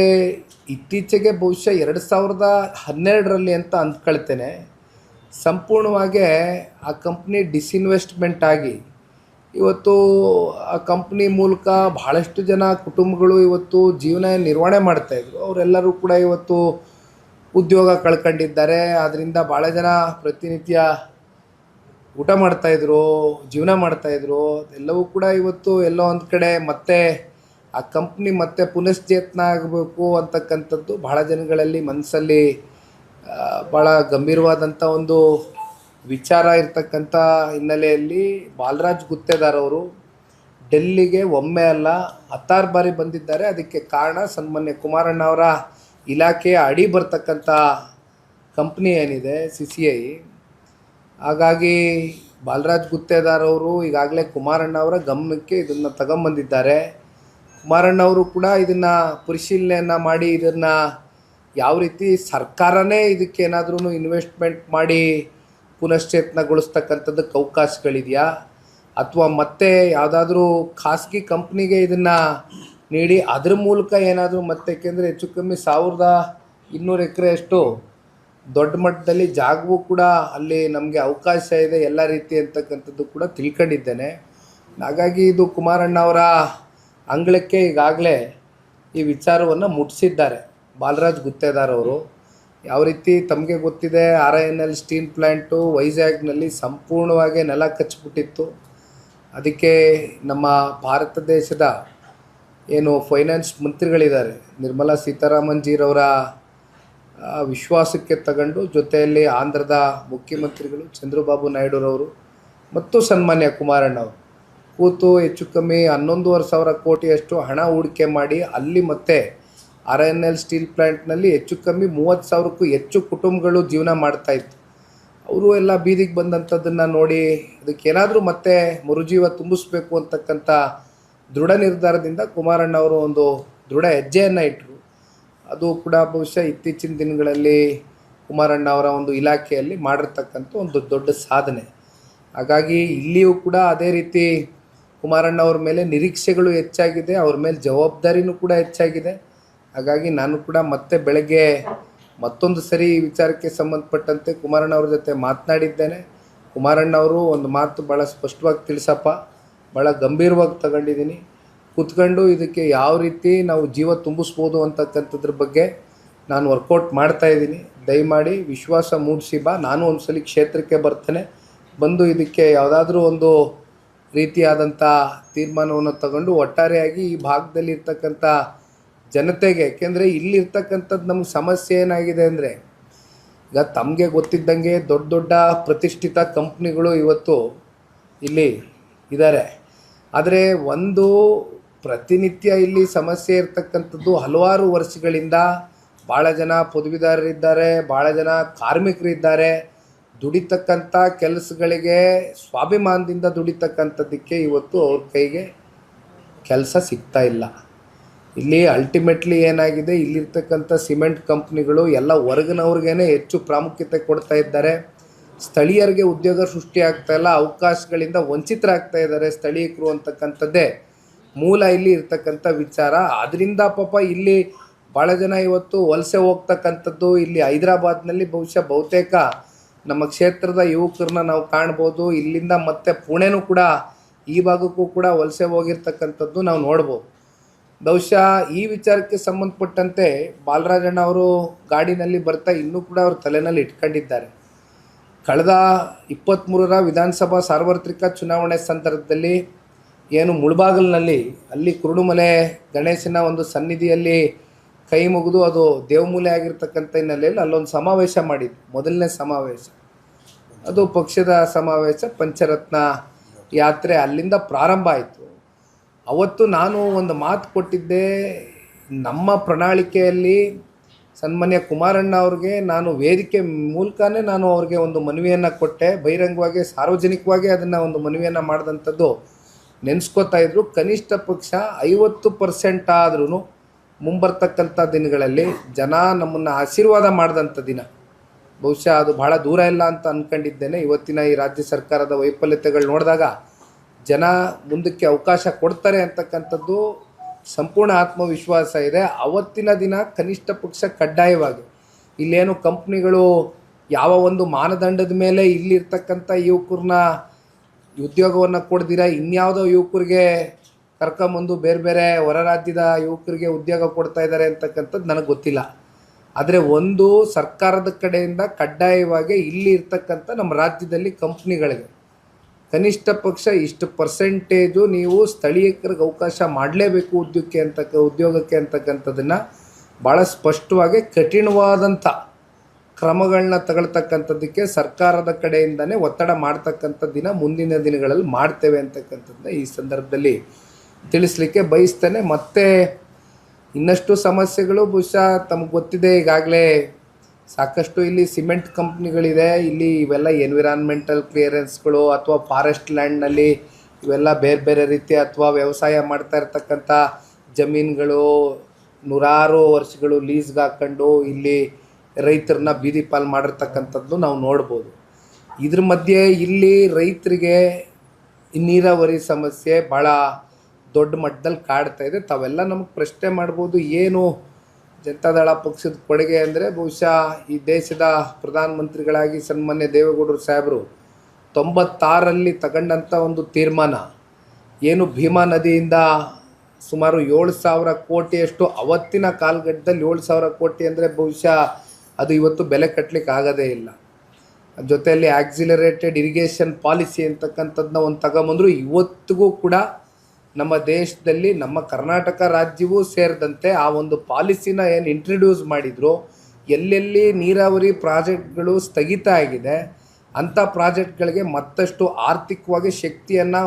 ಇತ್ತೀಚೆಗೆ ಬಹುಶಃ 2012ರಲ್ಲಿ ಅಂತ ಅಂದ್ಕೊಳ್ತೇನೆ, ಸಂಪೂರ್ಣವಾಗಿ ಆ ಕಂಪ್ನಿ ಡಿಸ್ಇನ್ವೆಸ್ಟ್ಮೆಂಟ್ ಆಗಿ ಇವತ್ತು ಆ ಕಂಪ್ನಿ ಮೂಲಕ ಬಹಳಷ್ಟು ಜನ ಕುಟುಂಬಗಳು ಇವತ್ತು ಜೀವನ ನಿರ್ವಹಣೆ ಮಾಡ್ತಾಯಿದ್ರು. ಅವರೆಲ್ಲರೂ ಕೂಡ ಇವತ್ತು ಉದ್ಯೋಗ ಕಳ್ಕೊಂಡಿದ್ದಾರೆ. ಅದರಿಂದ ಭಾಳ ಜನ ಪ್ರತಿನಿತ್ಯ ಊಟ ಮಾಡ್ತಾಯಿದ್ರು, ಜೀವನ ಮಾಡ್ತಾಯಿದ್ರು. ಎಲ್ಲವೂ ಕೂಡ ಇವತ್ತು ಎಲ್ಲೋ ಒಂದು ಕಡೆ ಮತ್ತೆ ಆ ಕಂಪ್ನಿ ಮತ್ತೆ ಪುನಶ್ಚೇತನ ಆಗಬೇಕು ಅಂತಕ್ಕಂಥದ್ದು ಭಾಳ ಜನಗಳಲ್ಲಿ ಮನಸ್ಸಲ್ಲಿ ಭಾಳ ಗಂಭೀರವಾದಂಥ ಒಂದು ವಿಚಾರ ಇರ್ತಕ್ಕಂಥ ಹಿನ್ನೆಲೆಯಲ್ಲಿ ಬಾಲರಾಜ್ ಗುತ್ತೇದಾರ್ ಅವರು ಡೆಲ್ಲಿಗೆ ಒಮ್ಮೆ ಅಲ್ಲ 16 ಬಾರಿ ಬಂದಿದ್ದಾರೆ. ಅದಕ್ಕೆ ಕಾರಣ ಸನ್ಮಾನ್ಯ ಕುಮಾರಣ್ಣ ಅವರ ಇಲಾಖೆಯ ಅಡಿ ಬರ್ತಕ್ಕಂಥ ಕಂಪ್ನಿ ಏನಿದೆ CCI. ಹಾಗಾಗಿ ಬಾಲರಾಜ್ ಗುತ್ತೇದಾರ್ ಅವರು ಈಗಾಗಲೇ ಕುಮಾರಣ್ಣ ಅವರ ಗಮನಕ್ಕೆ ಇದನ್ನು ತಗೊಂಬಂದಿದ್ದಾರೆ. ಕುಮಾರಣ್ಣ ಅವರು ಕೂಡ ಇದನ್ನು ಪರಿಶೀಲನೆಯನ್ನು ಮಾಡಿ ಇದನ್ನು ಯಾವ ರೀತಿ ಸರ್ಕಾರನೇ ಇದಕ್ಕೆ ಏನಾದ್ರೂ ಇನ್ವೆಸ್ಟ್ಮೆಂಟ್ ಮಾಡಿ ಪುನಶ್ಚೇತನಗೊಳಿಸ್ತಕ್ಕಂಥದ್ದಕ್ಕೆ ಅವಕಾಶಗಳಿದೆಯಾ, ಅಥವಾ ಮತ್ತೆ ಯಾವುದಾದ್ರೂ ಖಾಸಗಿ ಕಂಪ್ನಿಗೆ ಇದನ್ನು ನೀಡಿ ಅದ್ರ ಮೂಲಕ ಏನಾದರೂ ಮತ್ತೆ, ಏಕೆಂದರೆ ಹೆಚ್ಚು ಕಮ್ಮಿ 1200 ಎಕರೆಯಷ್ಟು ದೊಡ್ಡ ಮಟ್ಟದಲ್ಲಿ ಜಾಗವೂ ಕೂಡ ಅಲ್ಲಿ ನಮಗೆ ಅವಕಾಶ ಇದೆ ಎಲ್ಲ ರೀತಿ ಅಂತಕ್ಕಂಥದ್ದು ಕೂಡ ತಿಳ್ಕೊಂಡಿದ್ದೇನೆ. ಹಾಗಾಗಿ ಇದು ಕುಮಾರಣ್ಣ ಅವರ ಅಂಗಳಕ್ಕೆ ಈಗಾಗಲೇ ಈ ವಿಚಾರವನ್ನು ಮುಟ್ಟಿಸಿದ್ದಾರೆ ಬಾಲರಾಜ್ ಗುತ್ತೇದಾರ್ ಅವರು. ಯಾವ ರೀತಿ ತಮಗೆ ಗೊತ್ತಿದೆ, RINL ಸ್ಟೀಲ್ ಪ್ಲ್ಯಾಂಟು ವೈಜಾಗ್ನಲ್ಲಿ ಸಂಪೂರ್ಣವಾಗಿ ನೆಲ ಕಚ್ಚಿಬಿಟ್ಟಿತ್ತು. ಅದಕ್ಕೆ ನಮ್ಮ ಭಾರತ ದೇಶದ ಏನು ಫೈನಾನ್ಸ್ ಮಂತ್ರಿಗಳಿದ್ದಾರೆ ನಿರ್ಮಲಾ ಸೀತಾರಾಮನ್ ಜೀರವರ ವಿಶ್ವಾಸಕ್ಕೆ ತಗೊಂಡು ಜೊತೆಯಲ್ಲಿ ಆಂಧ್ರದ ಮುಖ್ಯಮಂತ್ರಿಗಳು ಚಂದ್ರಬಾಬು ನಾಯ್ಡುರವರು ಮತ್ತು ಸನ್ಮಾನ್ಯ ಕುಮಾರಣ್ಣ ಅವರು ಕೂತು ಹೆಚ್ಚು ಕಮ್ಮಿ 11,500 ಕೋಟಿಯಷ್ಟು ಹಣ ಹೂಡಿಕೆ ಮಾಡಿ ಅಲ್ಲಿ ಮತ್ತೆ RINL ಸ್ಟೀಲ್ ಪ್ಲ್ಯಾಂಟ್ನಲ್ಲಿ ಹೆಚ್ಚು ಕಮ್ಮಿ 30,000ಕ್ಕೂ ಹೆಚ್ಚು ಕುಟುಂಬಗಳು ಜೀವನ ಮಾಡ್ತಾಯಿತ್ತು. ಅವರು ಎಲ್ಲ ಬೀದಿಗೆ ಬಂದಂಥದ್ದನ್ನು ನೋಡಿ ಅದಕ್ಕೇನಾದರೂ ಮತ್ತೆ ಮರುಜೀವ ತುಂಬಿಸ್ಬೇಕು ಅಂತಕ್ಕಂಥ ದೃಢ ನಿರ್ಧಾರದಿಂದ ಕುಮಾರಣ್ಣ ಅವರು ಒಂದು ದೃಢ ಹೆಜ್ಜೆಯನ್ನು ಇಟ್ಟರು. ಅದು ಕೂಡ ಬಹುಶಃ ಇತ್ತೀಚಿನ ದಿನಗಳಲ್ಲಿ ಕುಮಾರಣ್ಣ ಅವರ ಒಂದು ಇಲಾಖೆಯಲ್ಲಿ ಮಾಡಿರ್ತಕ್ಕಂಥ ಒಂದು ದೊಡ್ಡ ಸಾಧನೆ. ಹಾಗಾಗಿ ಇಲ್ಲಿಯೂ ಕೂಡ ಅದೇ ರೀತಿ ಕುಮಾರಣ್ಣ ಅವ್ರ ಮೇಲೆ ನಿರೀಕ್ಷೆಗಳು ಹೆಚ್ಚಾಗಿದೆ, ಅವ್ರ ಮೇಲೆ ಜವಾಬ್ದಾರಿನೂ ಕೂಡ ಹೆಚ್ಚಾಗಿದೆ. ಹಾಗಾಗಿ ನಾನು ಕೂಡ ಮತ್ತೆ ಬೆಳಗ್ಗೆ ಮತ್ತೊಂದು ಸರಿ ಈ ವಿಚಾರಕ್ಕೆ ಸಂಬಂಧಪಟ್ಟಂತೆ ಕುಮಾರಣ್ಣ ಅವ್ರ ಜೊತೆ ಮಾತನಾಡಿದ್ದೇನೆ. ಕುಮಾರಣ್ಣ ಅವರು ಒಂದು ಮಾತು ಭಾಳ ಸ್ಪಷ್ಟವಾಗಿ ತಿಳಿಸಪ್ಪ, ಭಾಳ ಗಂಭೀರವಾಗಿ ತಗೊಂಡಿದ್ದೀನಿ, ಕೂತ್ಕೊಂಡು ಇದಕ್ಕೆ ಯಾವ ರೀತಿ ನಾವು ಜೀವ ತುಂಬಿಸ್ಬೋದು ಅಂತಕ್ಕಂಥದ್ರ ಬಗ್ಗೆ ನಾನು ವರ್ಕೌಟ್ ಮಾಡ್ತಾಯಿದ್ದೀನಿ. ದಯಮಾಡಿ ವಿಶ್ವಾಸ ಮೂಡಿಸಿ ಬಾ, ನಾನು ಒಂದು ಸಲ ಕ್ಷೇತ್ರಕ್ಕೆ ಬರ್ತೇನೆ, ಬಂದು ಇದಕ್ಕೆ ಯಾವುದಾದ್ರೂ ಒಂದು ರೀತಿಯಾದಂಥ ತೀರ್ಮಾನವನ್ನು ತಗೊಂಡು ಒಟ್ಟಾರೆಯಾಗಿ ಈ ಭಾಗದಲ್ಲಿ ಇರ್ತಕ್ಕಂಥ ಜನತೆಗೆ, ಏಕೆಂದರೆ ಇಲ್ಲಿರ್ತಕ್ಕಂಥದ್ದು ನಮ್ಗೆ ಸಮಸ್ಯೆ ಏನಾಗಿದೆ ಅಂದರೆ, ಈಗ ತಮಗೆ ಗೊತ್ತಿದ್ದಂಗೆ ದೊಡ್ಡ ದೊಡ್ಡ ಪ್ರತಿಷ್ಠಿತ ಕಂಪ್ನಿಗಳು ಇವತ್ತು ಇಲ್ಲಿ ಇದ್ದಾರೆ. ಆದರೆ ಒಂದು ಪ್ರತಿನಿತ್ಯ ಇಲ್ಲಿ ಸಮಸ್ಯೆ ಇರ್ತಕ್ಕಂಥದ್ದು ಹಲವಾರು ವರ್ಷಗಳಿಂದ ಭಾಳ ಜನ ಪದವೀಧರರಿದ್ದಾರೆ, ಭಾಳ ಜನ ಕಾರ್ಮಿಕರಿದ್ದಾರೆ. ದುಡಿತಕ್ಕಂಥ ಕೆಲಸಗಳಿಗೆ ಸ್ವಾಭಿಮಾನದಿಂದ ದುಡಿತಕ್ಕಂಥದ್ದಕ್ಕೆ ಇವತ್ತು ಅವ್ರ ಕೈಗೆ ಕೆಲಸ ಸಿಗ್ತಾ ಇಲ್ಲ. ಇಲ್ಲಿ ಅಲ್ಟಿಮೇಟ್ಲಿ ಏನಾಗಿದೆ, ಇಲ್ಲಿರ್ತಕ್ಕಂಥ ಸಿಮೆಂಟ್ ಕಂಪ್ನಿಗಳು ಎಲ್ಲ ಹೊರಗಿನವ್ರಿಗೇ ಹೆಚ್ಚು ಪ್ರಾಮುಖ್ಯತೆ ಕೊಡ್ತಾ ಇದ್ದಾರೆ. ಸ್ಥಳೀಯರಿಗೆ ಉದ್ಯೋಗ ಸೃಷ್ಟಿ ಆಗ್ತಾ ಇಲ್ಲ, ಅವಕಾಶಗಳಿಂದ ವಂಚಿತರಾಗ್ತಾ ಇದ್ದಾರೆ ಸ್ಥಳೀಯರು ಅಂತಕ್ಕಂಥದ್ದೇ ಮೂಲ ಇಲ್ಲಿ ಇರ್ತಕ್ಕಂಥ ವಿಚಾರ. ಅದರಿಂದ ಪಾಪ ಇಲ್ಲಿ ಭಾಳ ಜನ ಇವತ್ತು ವಲಸೆ ಹೋಗ್ತಕ್ಕಂಥದ್ದು. ಇಲ್ಲಿ ಹೈದರಾಬಾದ್ನಲ್ಲಿ ಬಹುತೇಕ ನಮ್ಮ ಕ್ಷೇತ್ರದ ಯುವಕರನ್ನ ನಾವು ಕಾಣ್ಬೋದು. ಇಲ್ಲಿಂದ ಮತ್ತೆ ಪುಣೆನೂ ಕೂಡ ಈ ಭಾಗಕ್ಕೂ ಕೂಡ ವಲಸೆ ಹೋಗಿರ್ತಕ್ಕಂಥದ್ದು ನಾವು ನೋಡ್ಬೋದು. ಬಹುಶಃ ಈ ವಿಚಾರಕ್ಕೆ ಸಂಬಂಧಪಟ್ಟಂತೆ ಬಾಲರಾಜಣ್ಣ ಅವರು ಗಾಡಿನಲ್ಲಿ ಬರ್ತಾ ಇನ್ನೂ ಕೂಡ ಅವ್ರ ತಲೆನಲ್ಲಿ ಇಟ್ಕೊಂಡಿದ್ದಾರೆ. ಕಳೆದ 23ರ ವಿಧಾನಸಭಾ ಸಾರ್ವತ್ರಿಕ ಚುನಾವಣೆ ಸಂದರ್ಭದಲ್ಲಿ ಏನು ಮುಳಬಾಗಿಲಿನಲ್ಲಿ ಅಲ್ಲಿ ಕುರುಡುಮಲೆ ಗಣೇಶನ ಒಂದು ಸನ್ನಿಧಿಯಲ್ಲಿ ಕೈ ಮುಗಿದು ಅದು ದೇವಮೂಲೆ ಆಗಿರ್ತಕ್ಕಂಥ ಹಿನ್ನೆಲೆಯಲ್ಲಿ ಅಲ್ಲೊಂದು ಸಮಾವೇಶ ಮಾಡಿದ್ದು, ಮೊದಲನೇ ಸಮಾವೇಶ. ಅದು ಪಕ್ಷದ ಸಮಾವೇಶ, ಪಂಚರತ್ನ ಯಾತ್ರೆ ಅಲ್ಲಿಂದ ಪ್ರಾರಂಭ ಆಯಿತು. ಅವತ್ತು ನಾನು ಒಂದು ಮಾತು ಕೊಟ್ಟಿದ್ದೆ, ನಮ್ಮ ಪ್ರಣಾಳಿಕೆಯಲ್ಲಿ ಸನ್ಮಾನ್ಯ ಕುಮಾರಣ್ಣ ಅವ್ರಿಗೆ ನಾನು ವೇದಿಕೆ ಮೂಲಕನೇ ನಾನು ಅವ್ರಿಗೆ ಒಂದು ಮನವಿಯನ್ನು ಕೊಟ್ಟೆ. ಬಹಿರಂಗವಾಗಿ ಸಾರ್ವಜನಿಕವಾಗಿ ಅದನ್ನು ಒಂದು ಮನವಿಯನ್ನು ಮಾಡಿದಂಥದ್ದು ನೆನೆಸ್ಕೋತಾ ಇದ್ರು. ಕನಿಷ್ಠ ಪಕ್ಷ 50% ಆದ್ರೂ ಮುಂಬರ್ತಕ್ಕಂಥ ದಿನಗಳಲ್ಲಿ ಜನ ನಮ್ಮನ್ನು ಆಶೀರ್ವಾದ ಮಾಡಿದಂಥ ದಿನ, ಬಹುಶಃ ಅದು ಭಾಳ ದೂರ ಇಲ್ಲ ಅಂತ ಅಂದ್ಕೊಂಡಿದ್ದೇನೆ. ಇವತ್ತಿನ ಈ ರಾಜ್ಯ ಸರ್ಕಾರದ ವೈಫಲ್ಯತೆಗಳು ನೋಡಿದಾಗ ಜನ ಮುಂದಕ್ಕೆ ಅವಕಾಶ ಕೊಡ್ತಾರೆ ಅಂತಕ್ಕಂಥದ್ದು ಸಂಪೂರ್ಣ ಆತ್ಮವಿಶ್ವಾಸ ಇದೆ. ಅವತ್ತಿನ ದಿನ ಕನಿಷ್ಠ ಪಕ್ಷ ಕಡ್ಡಾಯವಾಗಿ ಇಲ್ಲೇನು ಕಂಪ್ನಿಗಳು ಯಾವ ಒಂದು ಮಾನದಂಡದ ಮೇಲೆ ಇಲ್ಲಿರ್ತಕ್ಕಂಥ ಯುವಕರನ್ನ ಉದ್ಯೋಗವನ್ನು ಕೊಡ್ದಿರ ಇನ್ಯಾವುದೋ ಯುವಕರಿಗೆ ಕರ್ಕೊಂಬಂದು ಬೇರೆ ಬೇರೆ ಹೊರ ರಾಜ್ಯದ ಯುವಕರಿಗೆ ಉದ್ಯೋಗ ಕೊಡ್ತಾ ಇದ್ದಾರೆ ಅಂತಕ್ಕಂಥದ್ದು ನನಗೆ ಗೊತ್ತಿಲ್ಲ. ಆದರೆ ಒಂದು ಸರ್ಕಾರದ ಕಡೆಯಿಂದ ಕಡ್ಡಾಯವಾಗಿ ಇಲ್ಲಿ ಇರ್ತಕ್ಕಂಥ ನಮ್ಮ ರಾಜ್ಯದಲ್ಲಿ ಕಂಪ್ನಿಗಳಿಗೆ ಕನಿಷ್ಠ ಪಕ್ಷ ಇಷ್ಟು ಪರ್ಸೆಂಟೇಜು ನೀವು ಸ್ಥಳೀಯರಿಗೆ ಅವಕಾಶ ಮಾಡಲೇಬೇಕು ಉದ್ಯೋಗಕ್ಕೆ ಅಂತಕ್ಕಂಥದ್ದನ್ನು ಭಾಳ ಸ್ಪಷ್ಟವಾಗಿ ಕಠಿಣವಾದಂಥ ಕ್ರಮಗಳನ್ನ ತಗೊಳ್ತಕ್ಕಂಥದ್ದಕ್ಕೆ ಸರ್ಕಾರದ ಕಡೆಯಿಂದನೇ ಒತ್ತಡ ಮಾಡ್ತಕ್ಕಂಥದ್ದಿನ ಮುಂದಿನ ದಿನಗಳಲ್ಲಿ ಮಾಡ್ತೇವೆ ಅಂತಕ್ಕಂಥದ್ದನ್ನ ಈ ಸಂದರ್ಭದಲ್ಲಿ ತಿಳಿಸ್ಲಿಕ್ಕೆ ಬಯಸ್ತೇನೆ. ಮತ್ತು ಇನ್ನಷ್ಟು ಸಮಸ್ಯೆಗಳು ಬಹುಶಃ ತಮಗೆ ಗೊತ್ತಿದೆ, ಈಗಾಗಲೇ ಸಾಕಷ್ಟು ಇಲ್ಲಿ ಸಿಮೆಂಟ್ ಕಂಪ್ನಿಗಳಿದೆ. ಇಲ್ಲಿ ಇವೆಲ್ಲ ಎನ್ವಿರಾನ್ಮೆಂಟಲ್ ಕ್ಲಿಯರೆನ್ಸ್ಗಳು ಅಥವಾ ಫಾರೆಸ್ಟ್ ಲ್ಯಾಂಡ್ನಲ್ಲಿ ಇವೆಲ್ಲ ಬೇರೆ ಬೇರೆ ರೀತಿಯ ಅಥವಾ ವ್ಯವಸಾಯ ಮಾಡ್ತಾ ಇರ್ತಕ್ಕಂಥ ಜಮೀನುಗಳು ನೂರಾರು ವರ್ಷಗಳು ಲೀಸ್ಗೆ ಹಾಕ್ಕೊಂಡು ಇಲ್ಲಿ ರೈತರನ್ನ ಬೀದಿ ಪಾಲು ಮಾಡಿರ್ತಕ್ಕಂಥದ್ದು ನಾವು ನೋಡ್ಬೋದು. ಇದ್ರ ಮಧ್ಯೆ ಇಲ್ಲಿ ರೈತರಿಗೆ ನೀರಾವರಿ ಸಮಸ್ಯೆ ಭಾಳ ದೊಡ್ಡ ಮಟ್ಟದಲ್ಲಿ ಕಾಡ್ತಾ ಇದೆ. ತಾವೆಲ್ಲ ನಮಗೆ ಪ್ರಶ್ನೆ ಮಾಡ್ಬೋದು, ಏನು ಜನತಾದಳ ಪಕ್ಷದ ಕೊಡುಗೆ ಅಂದರೆ ಬಹುಶಃ ಈ ದೇಶದ ಪ್ರಧಾನಮಂತ್ರಿಗಳಾಗಿ ಸನ್ಮಾನ್ಯ ದೇವೇಗೌಡರು ಸಾಹೇಬರು 96ರಲ್ಲಿ ತಗೊಂಡಂಥ ಒಂದು ತೀರ್ಮಾನ ಏನು ಭೀಮಾ ನದಿಯಿಂದ ಸುಮಾರು 7,000 ಕೋಟಿಯಷ್ಟು ಅವತ್ತಿನ ಕಾಲಘಟ್ಟದಲ್ಲಿ 7,000 ಕೋಟಿ ಅಂದರೆ ಬಹುಶಃ ಅದು ಇವತ್ತು ಬೆಲೆ ಕಟ್ಟಲಿಕ್ಕೆ ಆಗೋದೇ ಇಲ್ಲ. ಜೊತೆಯಲ್ಲಿ ಆಕ್ಸಿಲರೇಟೆಡ್ ಇರಿಗೇಷನ್ ಪಾಲಿಸಿ ಅಂತಕ್ಕಂಥದ್ದನ್ನ ಒಂದು ತಗೊಂಬಂದರು. ಇವತ್ತಿಗೂ ಕೂಡ ನಮ್ಮ ದೇಶದಲ್ಲಿ ನಮ್ಮ ಕರ್ನಾಟಕ ರಾಜ್ಯವೂ ಸೇರಿದಂತೆ ಆ ಒಂದು ಪಾಲಿಸಿನ ಏನು ಇಂಟ್ರಡ್ಯೂಸ್ ಮಾಡಿದ್ರು, ಎಲ್ಲೆಲ್ಲಿ ನೀರಾವರಿ ಪ್ರಾಜೆಕ್ಟ್ಗಳು ಸ್ಥಗಿತ ಆಗಿದೆ ಅಂಥ ಪ್ರಾಜೆಕ್ಟ್ಗಳಿಗೆ ಮತ್ತಷ್ಟು ಆರ್ಥಿಕವಾಗಿ ಶಕ್ತಿಯನ್ನು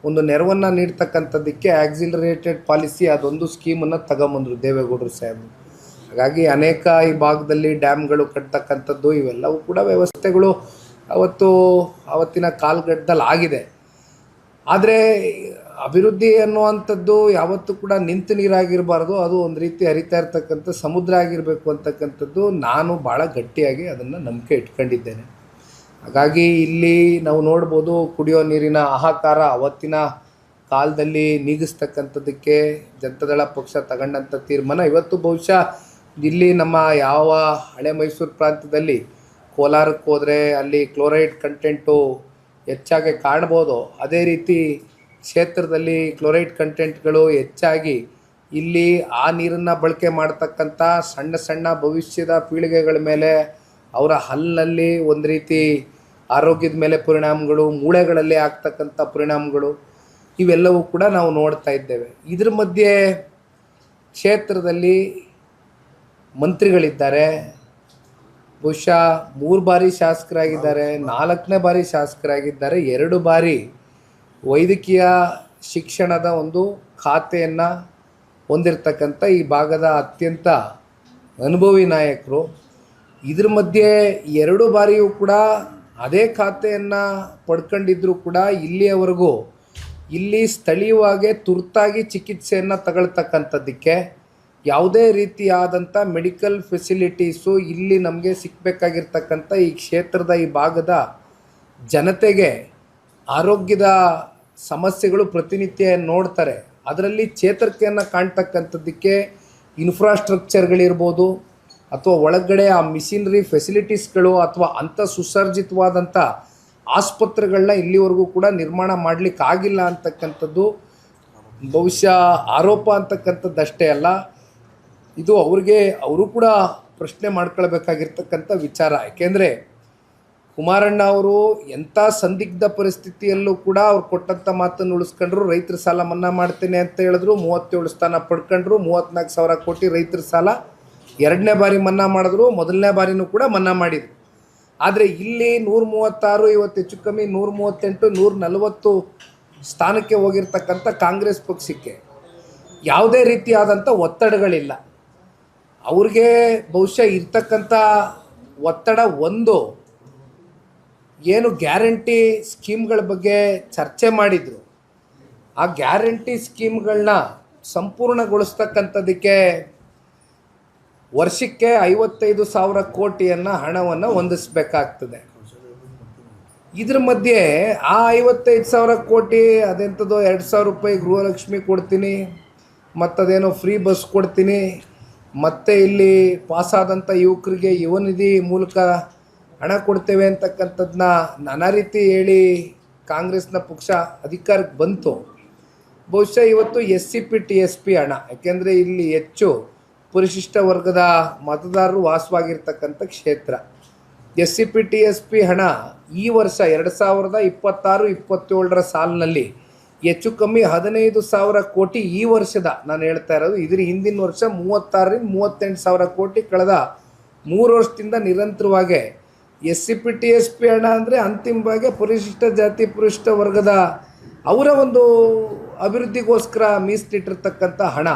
ಒಂದು ನೆರವನ್ನು ನೀಡ್ತಕ್ಕಂಥದ್ದಕ್ಕೆ ಆಕ್ಸಿಲರೇಟೆಡ್ ಪಾಲಿಸಿ ಅದೊಂದು ಸ್ಕೀಮನ್ನು ತಗೊಂಬಂದರು ದೇವೇಗೌಡರು ಸಾಹೇಬರು. ಹಾಗಾಗಿ ಅನೇಕ ಈ ಭಾಗದಲ್ಲಿ ಡ್ಯಾಮ್ಗಳು ಕಟ್ತಕ್ಕಂಥದ್ದು ಇವೆಲ್ಲವೂ ಕೂಡ ವ್ಯವಸ್ಥೆಗಳು ಅವತ್ತಿನ ಕಾಲಘಟ್ಟದಲ್ಲಿ ಆಗಿದೆ. ಆದರೆ ಅಭಿವೃದ್ಧಿ ಅನ್ನುವಂಥದ್ದು ಯಾವತ್ತೂ ಕೂಡ ನಿಂತು ನೀರಾಗಿರಬಾರ್ದು, ಅದು ಒಂದು ರೀತಿ ಹರಿತಾ ಇರ್ತಕ್ಕಂಥ ಸಮುದ್ರ ಆಗಿರಬೇಕು ಅಂತಕ್ಕಂಥದ್ದು ನಾನು ಭಾಳ ಗಟ್ಟಿಯಾಗಿ ಅದನ್ನು ನಂಬಿಕೆ ಇಟ್ಕೊಂಡಿದ್ದೇನೆ. ಹಾಗಾಗಿ ಇಲ್ಲಿ ನಾವು ನೋಡ್ಬೋದು, ಕುಡಿಯೋ ನೀರಿನ ಹಾಹಾಕಾರ ಅವತ್ತಿನ ಕಾಲದಲ್ಲಿ ನೀಗಿಸ್ತಕ್ಕಂಥದ್ದಕ್ಕೆ ಜನತಾದಳ ಪಕ್ಷ ತಗೊಂಡಂಥ ತೀರ್ಮಾನ ಇವತ್ತು ಬಹುಶಃ ಇಲ್ಲಿ ನಮ್ಮ ಯಾವ ಹಳೆ ಮೈಸೂರು ಪ್ರಾಂತ್ಯದಲ್ಲಿ ಕೋಲಾರಕ್ಕೆ ಹೋದರೆ ಅಲ್ಲಿ ಕ್ಲೋರೈಡ್ ಕಂಟೆಂಟು ಹೆಚ್ಚಾಗಿ ಕಾಣ್ಬೋದು, ಅದೇ ರೀತಿ ಕ್ಷೇತ್ರದಲ್ಲಿ ಕ್ಲೋರೈಡ್ ಕಂಟೆಂಟ್ಗಳು ಹೆಚ್ಚಾಗಿ ಇಲ್ಲಿ ಆ ನೀರನ್ನು ಬಳಕೆ ಮಾಡ್ತಕ್ಕಂಥ ಸಣ್ಣ ಸಣ್ಣ ಭವಿಷ್ಯದ ಪೀಳಿಗೆಗಳ ಮೇಲೆ ಅವರ ಹಲ್ಲಿನಲ್ಲಿ ಒಂದು ರೀತಿ ಆರೋಗ್ಯದ ಮೇಲೆ ಪರಿಣಾಮಗಳು, ಮೂಳೆಗಳಲ್ಲಿ ಆಗ್ತಕ್ಕಂಥ ಪರಿಣಾಮಗಳು ಇವೆಲ್ಲವೂ ಕೂಡ ನಾವು ನೋಡ್ತಾ ಇದ್ದೇವೆ. ಇದ್ರ ಮಧ್ಯೆ ಕ್ಷೇತ್ರದಲ್ಲಿ ಮಂತ್ರಿಗಳಿದ್ದಾರೆ, ಬಹುಶಃ 3 ಬಾರಿ ಶಾಸಕರಾಗಿದ್ದಾರೆ, 4ನೇ ಬಾರಿ ಶಾಸಕರಾಗಿದ್ದಾರೆ, 2 ಬಾರಿ ವೈದ್ಯಕೀಯ ಶಿಕ್ಷಣದ ಒಂದು ಖಾತೆಯನ್ನು ಹೊಂದಿರತಕ್ಕಂಥ ಈ ಭಾಗದ ಅತ್ಯಂತ ಅನುಭವಿ ನಾಯಕರು. ಇದ್ರ ಮಧ್ಯೆ 2 ಬಾರಿಯೂ ಕೂಡ ಅದೇ ಖಾತೆಯನ್ನು ಪಡ್ಕೊಂಡಿದ್ದರೂ ಕೂಡ ಇಲ್ಲಿಯವರೆಗೂ ಇಲ್ಲಿ ಸ್ಥಳೀಯವಾಗಿ ತುರ್ತಾಗಿ ಚಿಕಿತ್ಸೆಯನ್ನು ತಗೊಳ್ತಕ್ಕಂಥದ್ದಕ್ಕೆ ಯಾವುದೇ ರೀತಿಯಾದಂಥ ಮೆಡಿಕಲ್ ಫೆಸಿಲಿಟೀಸು ಇಲ್ಲಿ ನಮಗೆ ಸಿಕ್ಕಬೇಕಾಗಿರ್ತಕ್ಕಂಥ ಈ ಕ್ಷೇತ್ರದ ಈ ಭಾಗದ ಜನತೆಗೆ ಆರೋಗ್ಯದ ಸಮಸ್ಯೆಗಳು ಪ್ರತಿನಿತ್ಯ ನೋಡ್ತಾರೆ, ಅದರಲ್ಲಿ ಚೇತರಿಕೆಯನ್ನು ಕಾಣ್ತಕ್ಕಂಥದ್ದಕ್ಕೆ ಇನ್ಫ್ರಾಸ್ಟ್ರಕ್ಚರ್ಗಳಿರ್ಬೋದು ಅಥವಾ ಒಳಗಡೆ ಆ ಮಿಷಿನರಿ ಫೆಸಿಲಿಟೀಸ್ಗಳು ಅಥವಾ ಅಂಥ ಸುಸರ್ಜಿತವಾದಂಥ ಆಸ್ಪತ್ರೆಗಳನ್ನ ಇಲ್ಲಿವರೆಗೂ ಕೂಡ ನಿರ್ಮಾಣ ಮಾಡಲಿಕ್ಕಾಗಿಲ್ಲ ಅಂತಕ್ಕಂಥದ್ದು ಬಹುಶಃ ಆರೋಪ ಅಂತಕ್ಕಂಥದ್ದಷ್ಟೇ ಅಲ್ಲ, ಇದು ಅವರು ಕೂಡ ಪ್ರಶ್ನೆ ಮಾಡ್ಕೊಳ್ಬೇಕಾಗಿರ್ತಕ್ಕಂಥ ವಿಚಾರ. ಯಾಕೆಂದರೆ ಕುಮಾರಣ್ಣ ಅವರು ಎಂಥ ಸಂದಿಗ್ಧ ಪರಿಸ್ಥಿತಿಯಲ್ಲೂ ಕೂಡ ಅವ್ರು ಕೊಟ್ಟಂಥ ಮಾತನ್ನು ಉಳಿಸ್ಕೊಂಡ್ರು. ರೈತರ ಸಾಲ ಮನ್ನಾ ಮಾಡ್ತೇನೆ ಅಂತ ಹೇಳಿದ್ರು, 37 ಸ್ಥಾನ ಪಡ್ಕೊಂಡ್ರು, 34,000 ಕೋಟಿ ರೈತರ ಸಾಲ 2ನೇ ಬಾರಿ ಮನ್ನಾ ಮಾಡಿದ್ರು, 1ನೇ ಬಾರಿನೂ ಕೂಡ ಮನ್ನಾ ಮಾಡಿದರು. ಆದರೆ ಇಲ್ಲಿ 136, ಇವತ್ತು ಹೆಚ್ಚು ಕಮ್ಮಿ 138, 140 ಸ್ಥಾನಕ್ಕೆ ಹೋಗಿರ್ತಕ್ಕಂಥ ಕಾಂಗ್ರೆಸ್ ಪಕ್ಷಕ್ಕೆ ಯಾವುದೇ ರೀತಿಯಾದಂಥ ಒತ್ತಡಗಳಿಲ್ಲ. ಅವ್ರಿಗೆ ಬಹುಶಃ ಇರ್ತಕ್ಕಂಥ ಒತ್ತಡ ಒಂದು, ಏನು ಗ್ಯಾರಂಟಿ ಸ್ಕೀಮ್ಗಳ ಬಗ್ಗೆ ಚರ್ಚೆ ಮಾಡಿದರು, ಆ ಗ್ಯಾರಂಟಿ ಸ್ಕೀಮ್ಗಳನ್ನ ಸಂಪೂರ್ಣಗೊಳಿಸ್ತಕ್ಕಂಥದ್ದಕ್ಕೆ ವರ್ಷಕ್ಕೆ 55,000 ಕೋಟಿಯನ್ನು ಹಣವನ್ನು ಹೊಂದಿಸಬೇಕಾಗ್ತದೆ. ಇದ್ರ ಮಧ್ಯೆ ಆ 55,000 ಕೋಟಿ ಅದೆಂಥದ್ದು 2,000 ರೂಪಾಯಿ ಗೃಹಲಕ್ಷ್ಮಿ ಕೊಡ್ತೀನಿ, ಮತ್ತದೇನೋ ಫ್ರೀ ಬಸ್ ಕೊಡ್ತೀನಿ, ಮತ್ತು ಇಲ್ಲಿ ಪಾಸಾದಂಥ ಯುವಕರಿಗೆ ಯುವ ನಿಧಿ ಮೂಲಕ ಹಣ ಕೊಡ್ತೇವೆ ಅಂತಕ್ಕಂಥದ್ದನ್ನ ನಾನಾ ರೀತಿ ಹೇಳಿ ಕಾಂಗ್ರೆಸ್ನ ಪಕ್ಷ ಅಧಿಕಾರಕ್ಕೆ ಬಂತು, ಬಹುಶಃ ಇವತ್ತು SCP TSP ಹಣ, ಯಾಕೆಂದರೆ ಇಲ್ಲಿ ಹೆಚ್ಚು ಪರಿಶಿಷ್ಟ ವರ್ಗದ ಮತದಾರರು ವಾಸವಾಗಿರ್ತಕ್ಕಂಥ ಕ್ಷೇತ್ರ. SCP TSP ಹಣ ಈ ವರ್ಷ 2026-27 ಸಾಲಿನಲ್ಲಿ ಹೆಚ್ಚು ಕಮ್ಮಿ 15,000 ಕೋಟಿ, ಈ ವರ್ಷದ ನಾನು ಹೇಳ್ತಾ ಇರೋದು, ಇದ್ರ ಹಿಂದಿನ ವರ್ಷ 36,000-38,000 ಕೋಟಿ ಕಳೆದ 3 ವರ್ಷದಿಂದ ನಿರಂತರವಾಗಿ SCP TSP ಹಣ ಅಂದರೆ ಅಂತಿಮವಾಗಿ ಪರಿಶಿಷ್ಟ ಜಾತಿ ಪರಿಶಿಷ್ಟ ವರ್ಗದ ಅವರ ಒಂದು ಅಭಿವೃದ್ಧಿಗೋಸ್ಕರ ಮೀಸಲಿಟ್ಟಿರ್ತಕ್ಕಂಥ ಹಣ.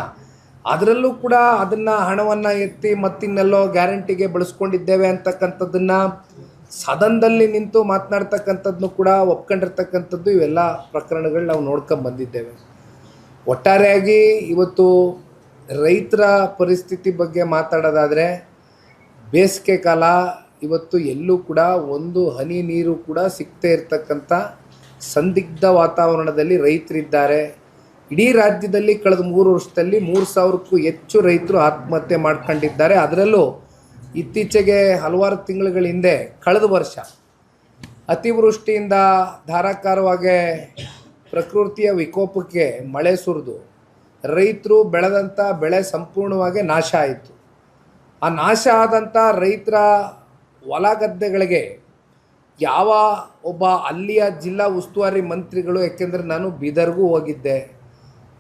ಅದರಲ್ಲೂ ಕೂಡ ಅದನ್ನು ಹಣವನ್ನು ಎತ್ತಿ ಮತ್ತಿನ್ನೆಲ್ಲೋ ಗ್ಯಾರಂಟಿಗೆ ಬಳಸ್ಕೊಂಡಿದ್ದೇವೆ ಅಂತಕ್ಕಂಥದ್ದನ್ನು ಸದನದಲ್ಲಿ ನಿಂತು ಮಾತನಾಡ್ತಕ್ಕಂಥದ್ದನ್ನು ಕೂಡ ಒಪ್ಕೊಂಡಿರ್ತಕ್ಕಂಥದ್ದು ಇವೆಲ್ಲ ಪ್ರಕರಣಗಳು ನಾವು ನೋಡ್ಕೊಂಡು ಬಂದಿದ್ದೇವೆ. ಒಟ್ಟಾರೆಯಾಗಿ ಇವತ್ತು ರೈತರ ಪರಿಸ್ಥಿತಿ ಬಗ್ಗೆ ಮಾತಾಡೋದಾದರೆ, ಬೇಸಿಗೆ ಕಾಲ, ಇವತ್ತು ಎಲ್ಲೂ ಕೂಡ ಒಂದು ಹನಿ ನೀರು ಕೂಡ ಸಿಗ್ತಾ ಇರತಕ್ಕಂಥ ಸಂದಿಗ್ಧ ವಾತಾವರಣದಲ್ಲಿ ರೈತರಿದ್ದಾರೆ. ಇಡೀ ರಾಜ್ಯದಲ್ಲಿ ಕಳೆದ 3 ವರ್ಷದಲ್ಲಿ 3,000ಕ್ಕೂ ಹೆಚ್ಚು ರೈತರು ಆತ್ಮಹತ್ಯೆ ಮಾಡ್ಕೊಂಡಿದ್ದಾರೆ. ಅದರಲ್ಲೂ ಇತ್ತೀಚೆಗೆ ಹಲವಾರು ತಿಂಗಳುಗಳ ಹಿಂದೆ ಕಳೆದ ವರ್ಷ ಅತಿವೃಷ್ಟಿಯಿಂದ ಧಾರಾಕಾರವಾಗಿ ಪ್ರಕೃತಿಯ ವಿಕೋಪಕ್ಕೆ ಮಳೆ ಸುರಿದು ರೈತರು ಬೆಳೆದಂಥ ಬೆಳೆ ಸಂಪೂರ್ಣವಾಗಿ ನಾಶ ಆಯಿತು. ಆ ನಾಶ ಆದಂಥ ರೈತರ ಹೊಲ ಗದ್ದೆಗಳಿಗೆ ಯಾವ ಒಬ್ಬ ಅಲ್ಲಿಯ ಜಿಲ್ಲಾ ಉಸ್ತುವಾರಿ ಮಂತ್ರಿಗಳು, ಯಾಕೆಂದರೆ ನಾನು ಬೀದರ್ಗೂ ಹೋಗಿದ್ದೆ,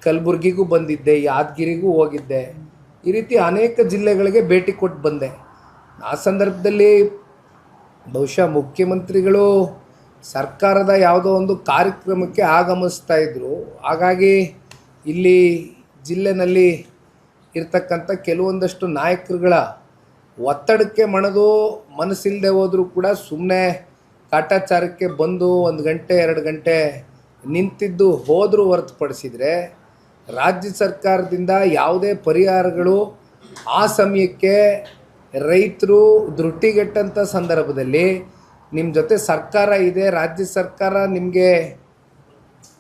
ಕಲಬುರಗಿಗೂ ಬಂದಿದ್ದೆ, ಯಾದಗಿರಿಗೂ ಹೋಗಿದ್ದೆ, ಈ ರೀತಿ ಅನೇಕ ಜಿಲ್ಲೆಗಳಿಗೆ ಭೇಟಿ ಕೊಟ್ಟು ಬಂದೆ. ಆ ಸಂದರ್ಭದಲ್ಲಿ ಬಹುಶಃ ಮುಖ್ಯಮಂತ್ರಿಗಳು ಸರ್ಕಾರದ ಯಾವುದೋ ಒಂದು ಕಾರ್ಯಕ್ರಮಕ್ಕೆ ಆಗಮಿಸ್ತಾ ಇದ್ದರು. ಹಾಗಾಗಿ ಇಲ್ಲಿ ಜಿಲ್ಲೆನಲ್ಲಿ ಇರ್ತಕ್ಕಂಥ ಕೆಲವೊಂದಷ್ಟು ನಾಯಕರುಗಳ ಒತ್ತಡಕ್ಕೆ ಮಣಿದು ಮನಸ್ಸಿಲ್ಲದೆ ಹೋದರೂ ಕೂಡ ಸುಮ್ಮನೆ ಕಾಟಾಚಾರಕ್ಕೆ ಬಂದು 1 ಗಂಟೆ 2 ಗಂಟೆ ನಿಂತಿದ್ದು ಹೋದರೂ ಹೊರತುಪಡಿಸಿದರೆ ರಾಜ್ಯ ಸರ್ಕಾರದಿಂದ ಯಾವುದೇ ಪರಿಹಾರಗಳು ಆ ಸಮಯಕ್ಕೆ ರೈತರು ಧೃತಿಗೆಟ್ಟಂಥ ಸಂದರ್ಭದಲ್ಲಿ ನಿಮ್ಮ ಜೊತೆ ಸರ್ಕಾರ ಇದೆ, ರಾಜ್ಯ ಸರ್ಕಾರ ನಿಮಗೆ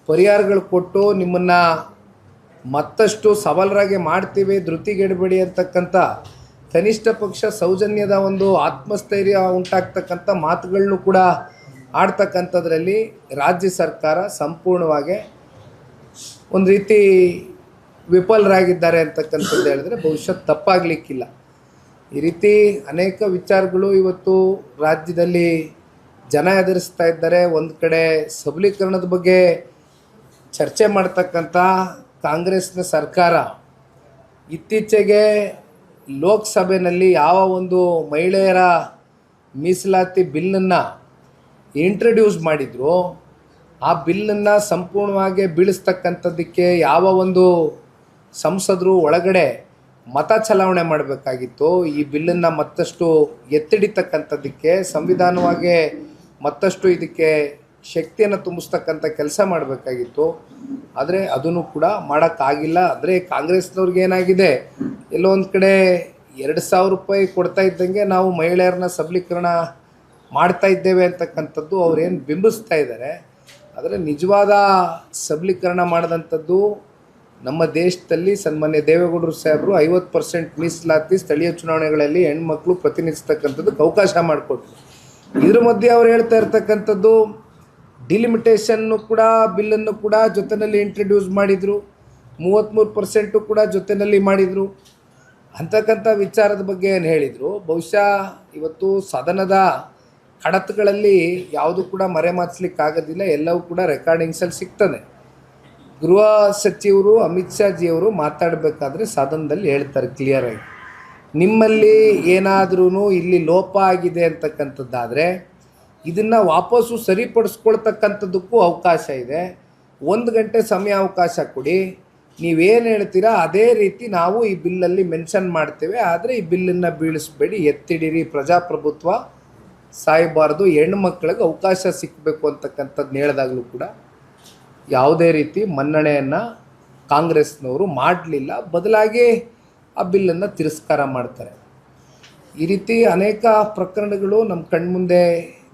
ಪರಿಹಾರಗಳು ಕೊಟ್ಟು ನಿಮ್ಮನ್ನು ಮತ್ತಷ್ಟು ಸಬಲರಾಗಿ ಮಾಡ್ತೀವಿ, ಧೃತಿಗೆಡಬೇಡಿ ಅಂತಕ್ಕಂಥ ಕನಿಷ್ಠ ಪಕ್ಷ ಸೌಜನ್ಯದ ಒಂದು ಆತ್ಮಸ್ಥೈರ್ಯ ಉಂಟಾಗ್ತಕ್ಕಂಥ ಮಾತುಗಳನ್ನು ಕೂಡ ಆಡ್ತಕ್ಕಂಥದ್ರಲ್ಲಿ ರಾಜ್ಯ ಸರ್ಕಾರ ಸಂಪೂರ್ಣವಾಗಿ ಒಂದು ರೀತಿ ವಿಫಲರಾಗಿದ್ದಾರೆ ಅಂತಕ್ಕಂಥದ್ದು ಹೇಳಿದ್ರೆ ಬಹುಶಃ ತಪ್ಪಾಗಲಿಕ್ಕಿಲ್ಲ. ಈ ರೀತಿ ಅನೇಕ ವಿಚಾರಗಳು ಇವತ್ತು ರಾಜ್ಯದಲ್ಲಿ ಜನ ಎದುರಿಸ್ತಾ ಇದ್ದಾರೆ. ಒಂದು ಕಡೆ ಸಬಲೀಕರಣದ ಬಗ್ಗೆ ಚರ್ಚೆ ಮಾಡ್ತಕ್ಕಂಥ ಕಾಂಗ್ರೆಸ್ನ ಸರ್ಕಾರ ಇತ್ತೀಚೆಗೆ ಲೋಕಸಭೆಯಲ್ಲಿ ಯಾವ ಒಂದು ಮಹಿಳೆಯರ ಮೀಸಲಾತಿ ಬಿಲ್ಲನ್ನು ಇಂಟ್ರಡ್ಯೂಸ್ ಮಾಡಿದ್ರು, ಆ ಬಿಲ್ಲನ್ನು ಸಂಪೂರ್ಣವಾಗಿ ಬೀಳಿಸ್ತಕ್ಕಂಥದ್ದಕ್ಕೆ ಯಾವ ಒಂದು ಸಂಸದರು ಒಳಗಡೆ ಮತ ಚಲಾವಣೆ ಮಾಡಬೇಕಾಗಿತ್ತು, ಈ ಬಿಲ್ಲನ್ನು ಮತ್ತಷ್ಟು ಎತ್ತಿಡಿತಕ್ಕಂಥದ್ದಕ್ಕೆ ಸಂವಿಧಾನವಾಗಿ ಮತ್ತಷ್ಟು ಇದಕ್ಕೆ ಶಕ್ತಿಯನ್ನು ತುಂಬಿಸ್ತಕ್ಕಂಥ ಕೆಲಸ ಮಾಡಬೇಕಾಗಿತ್ತು. ಆದರೆ ಅದನ್ನು ಕೂಡ ಮಾಡೋಕ್ಕಾಗಿಲ್ಲ. ಅಂದರೆ ಕಾಂಗ್ರೆಸ್ನವ್ರಿಗೆ ಏನಾಗಿದೆ, ಎಲ್ಲೋ ಒಂದು ಕಡೆ 2,000 ರೂಪಾಯಿ ಕೊಡ್ತಾ ಇದ್ದಂಗೆ ನಾವು ಮಹಿಳೆಯರನ್ನ ಸಬಲೀಕರಣ ಮಾಡ್ತಾ ಇದ್ದೇವೆ ಅಂತಕ್ಕಂಥದ್ದು ಅವ್ರೇನು ಬಿಂಬಿಸ್ತಾ ಇದ್ದಾರೆ. ಆದರೆ ನಿಜವಾದ ಸಬಲೀಕರಣ ಮಾಡಿದಂಥದ್ದು ನಮ್ಮ ದೇಶದಲ್ಲಿ ಸನ್ಮಾನ್ಯ ದೇವೇಗೌಡರು ಸಾಹೇಬರು 50% ಮೀಸಲಾತಿ ಸ್ಥಳೀಯ ಚುನಾವಣೆಗಳಲ್ಲಿ ಹೆಣ್ಮಕ್ಳು ಪ್ರತಿನಿಧಿಸ್ತಕ್ಕಂಥದ್ದಕ್ಕೆ ಅವಕಾಶ ಮಾಡಿಕೊಟ್ರು. ಇದ್ರ ಮಧ್ಯೆ ಅವ್ರು ಹೇಳ್ತಾ ಇರ್ತಕ್ಕಂಥದ್ದು ಡಿಲಿಮಿಟೇಷನ್ನು ಕೂಡ ಬಿಲ್ಲನ್ನು ಕೂಡ ಜೊತೆಯಲ್ಲಿ ಇಂಟ್ರಡ್ಯೂಸ್ ಮಾಡಿದರು, 33% ಕೂಡ ಜೊತೆಯಲ್ಲಿ ಮಾಡಿದರು ಅಂತಕ್ಕಂಥ ವಿಚಾರದ ಬಗ್ಗೆ ಏನು ಹೇಳಿದರು. ಬಹುಶಃ ಇವತ್ತು ಸದನದ ಕಡತಗಳಲ್ಲಿ ಯಾವುದು ಕೂಡ ಮರೆಮಾಚಲಿಕ್ಕಾಗೋದಿಲ್ಲ, ಎಲ್ಲವೂ ಕೂಡ ರೆಕಾರ್ಡಿಂಗ್ಸಲ್ಲಿ ಸಿಗ್ತದೆ. ಗೃಹ ಸಚಿವರು ಅಮಿತ್ ಶಾ ಜಿಯವರು ಮಾತಾಡಬೇಕಾದ್ರೆ ಸದನದಲ್ಲಿ ಹೇಳ್ತಾರೆ ಕ್ಲಿಯರಾಗಿ, ನಿಮ್ಮಲ್ಲಿ ಏನಾದ್ರೂ ಇಲ್ಲಿ ಲೋಪ ಆಗಿದೆ ಅಂತಕ್ಕಂಥದ್ದಾದರೆ ಇದನ್ನು ವಾಪಸ್ಸು ಸರಿಪಡಿಸ್ಕೊಳ್ತಕ್ಕಂಥದ್ದಕ್ಕೂ ಅವಕಾಶ ಇದೆ, 1 ಗಂಟೆ ಸಮಯ ಅವಕಾಶ ಕೊಡಿ, ನೀವೇನು ಹೇಳ್ತೀರಾ ಅದೇ ರೀತಿ ನಾವು ಈ ಬಿಲ್ಲಲ್ಲಿ ಮೆನ್ಷನ್ ಮಾಡ್ತೇವೆ, ಆದರೆ ಈ ಬಿಲ್ಲನ್ನು ಬೀಳಿಸ್ಬೇಡಿ, ಎತ್ತಿಡಿರಿ, ಪ್ರಜಾಪ್ರಭುತ್ವ ಸಾಯಬಾರ್ದು, ಹೆಣ್ಣು ಮಕ್ಕಳಿಗೆ ಅವಕಾಶ ಸಿಕ್ಕಬೇಕು ಅಂತಕ್ಕಂಥದ್ದು ಹೇಳಿದಾಗಲೂ ಕೂಡ ಯಾವುದೇ ರೀತಿ ಮನ್ನಣೆಯನ್ನು ಕಾಂಗ್ರೆಸ್ನವರು ಮಾಡಲಿಲ್ಲ, ಬದಲಾಗಿ ಆ ಬಿಲ್ಲನ್ನು ತಿರಸ್ಕಾರ ಮಾಡ್ತಾರೆ. ಈ ರೀತಿ ಅನೇಕ ಪ್ರಕರಣಗಳು ನಮ್ಮ ಕಣ್ಮುಂದೆ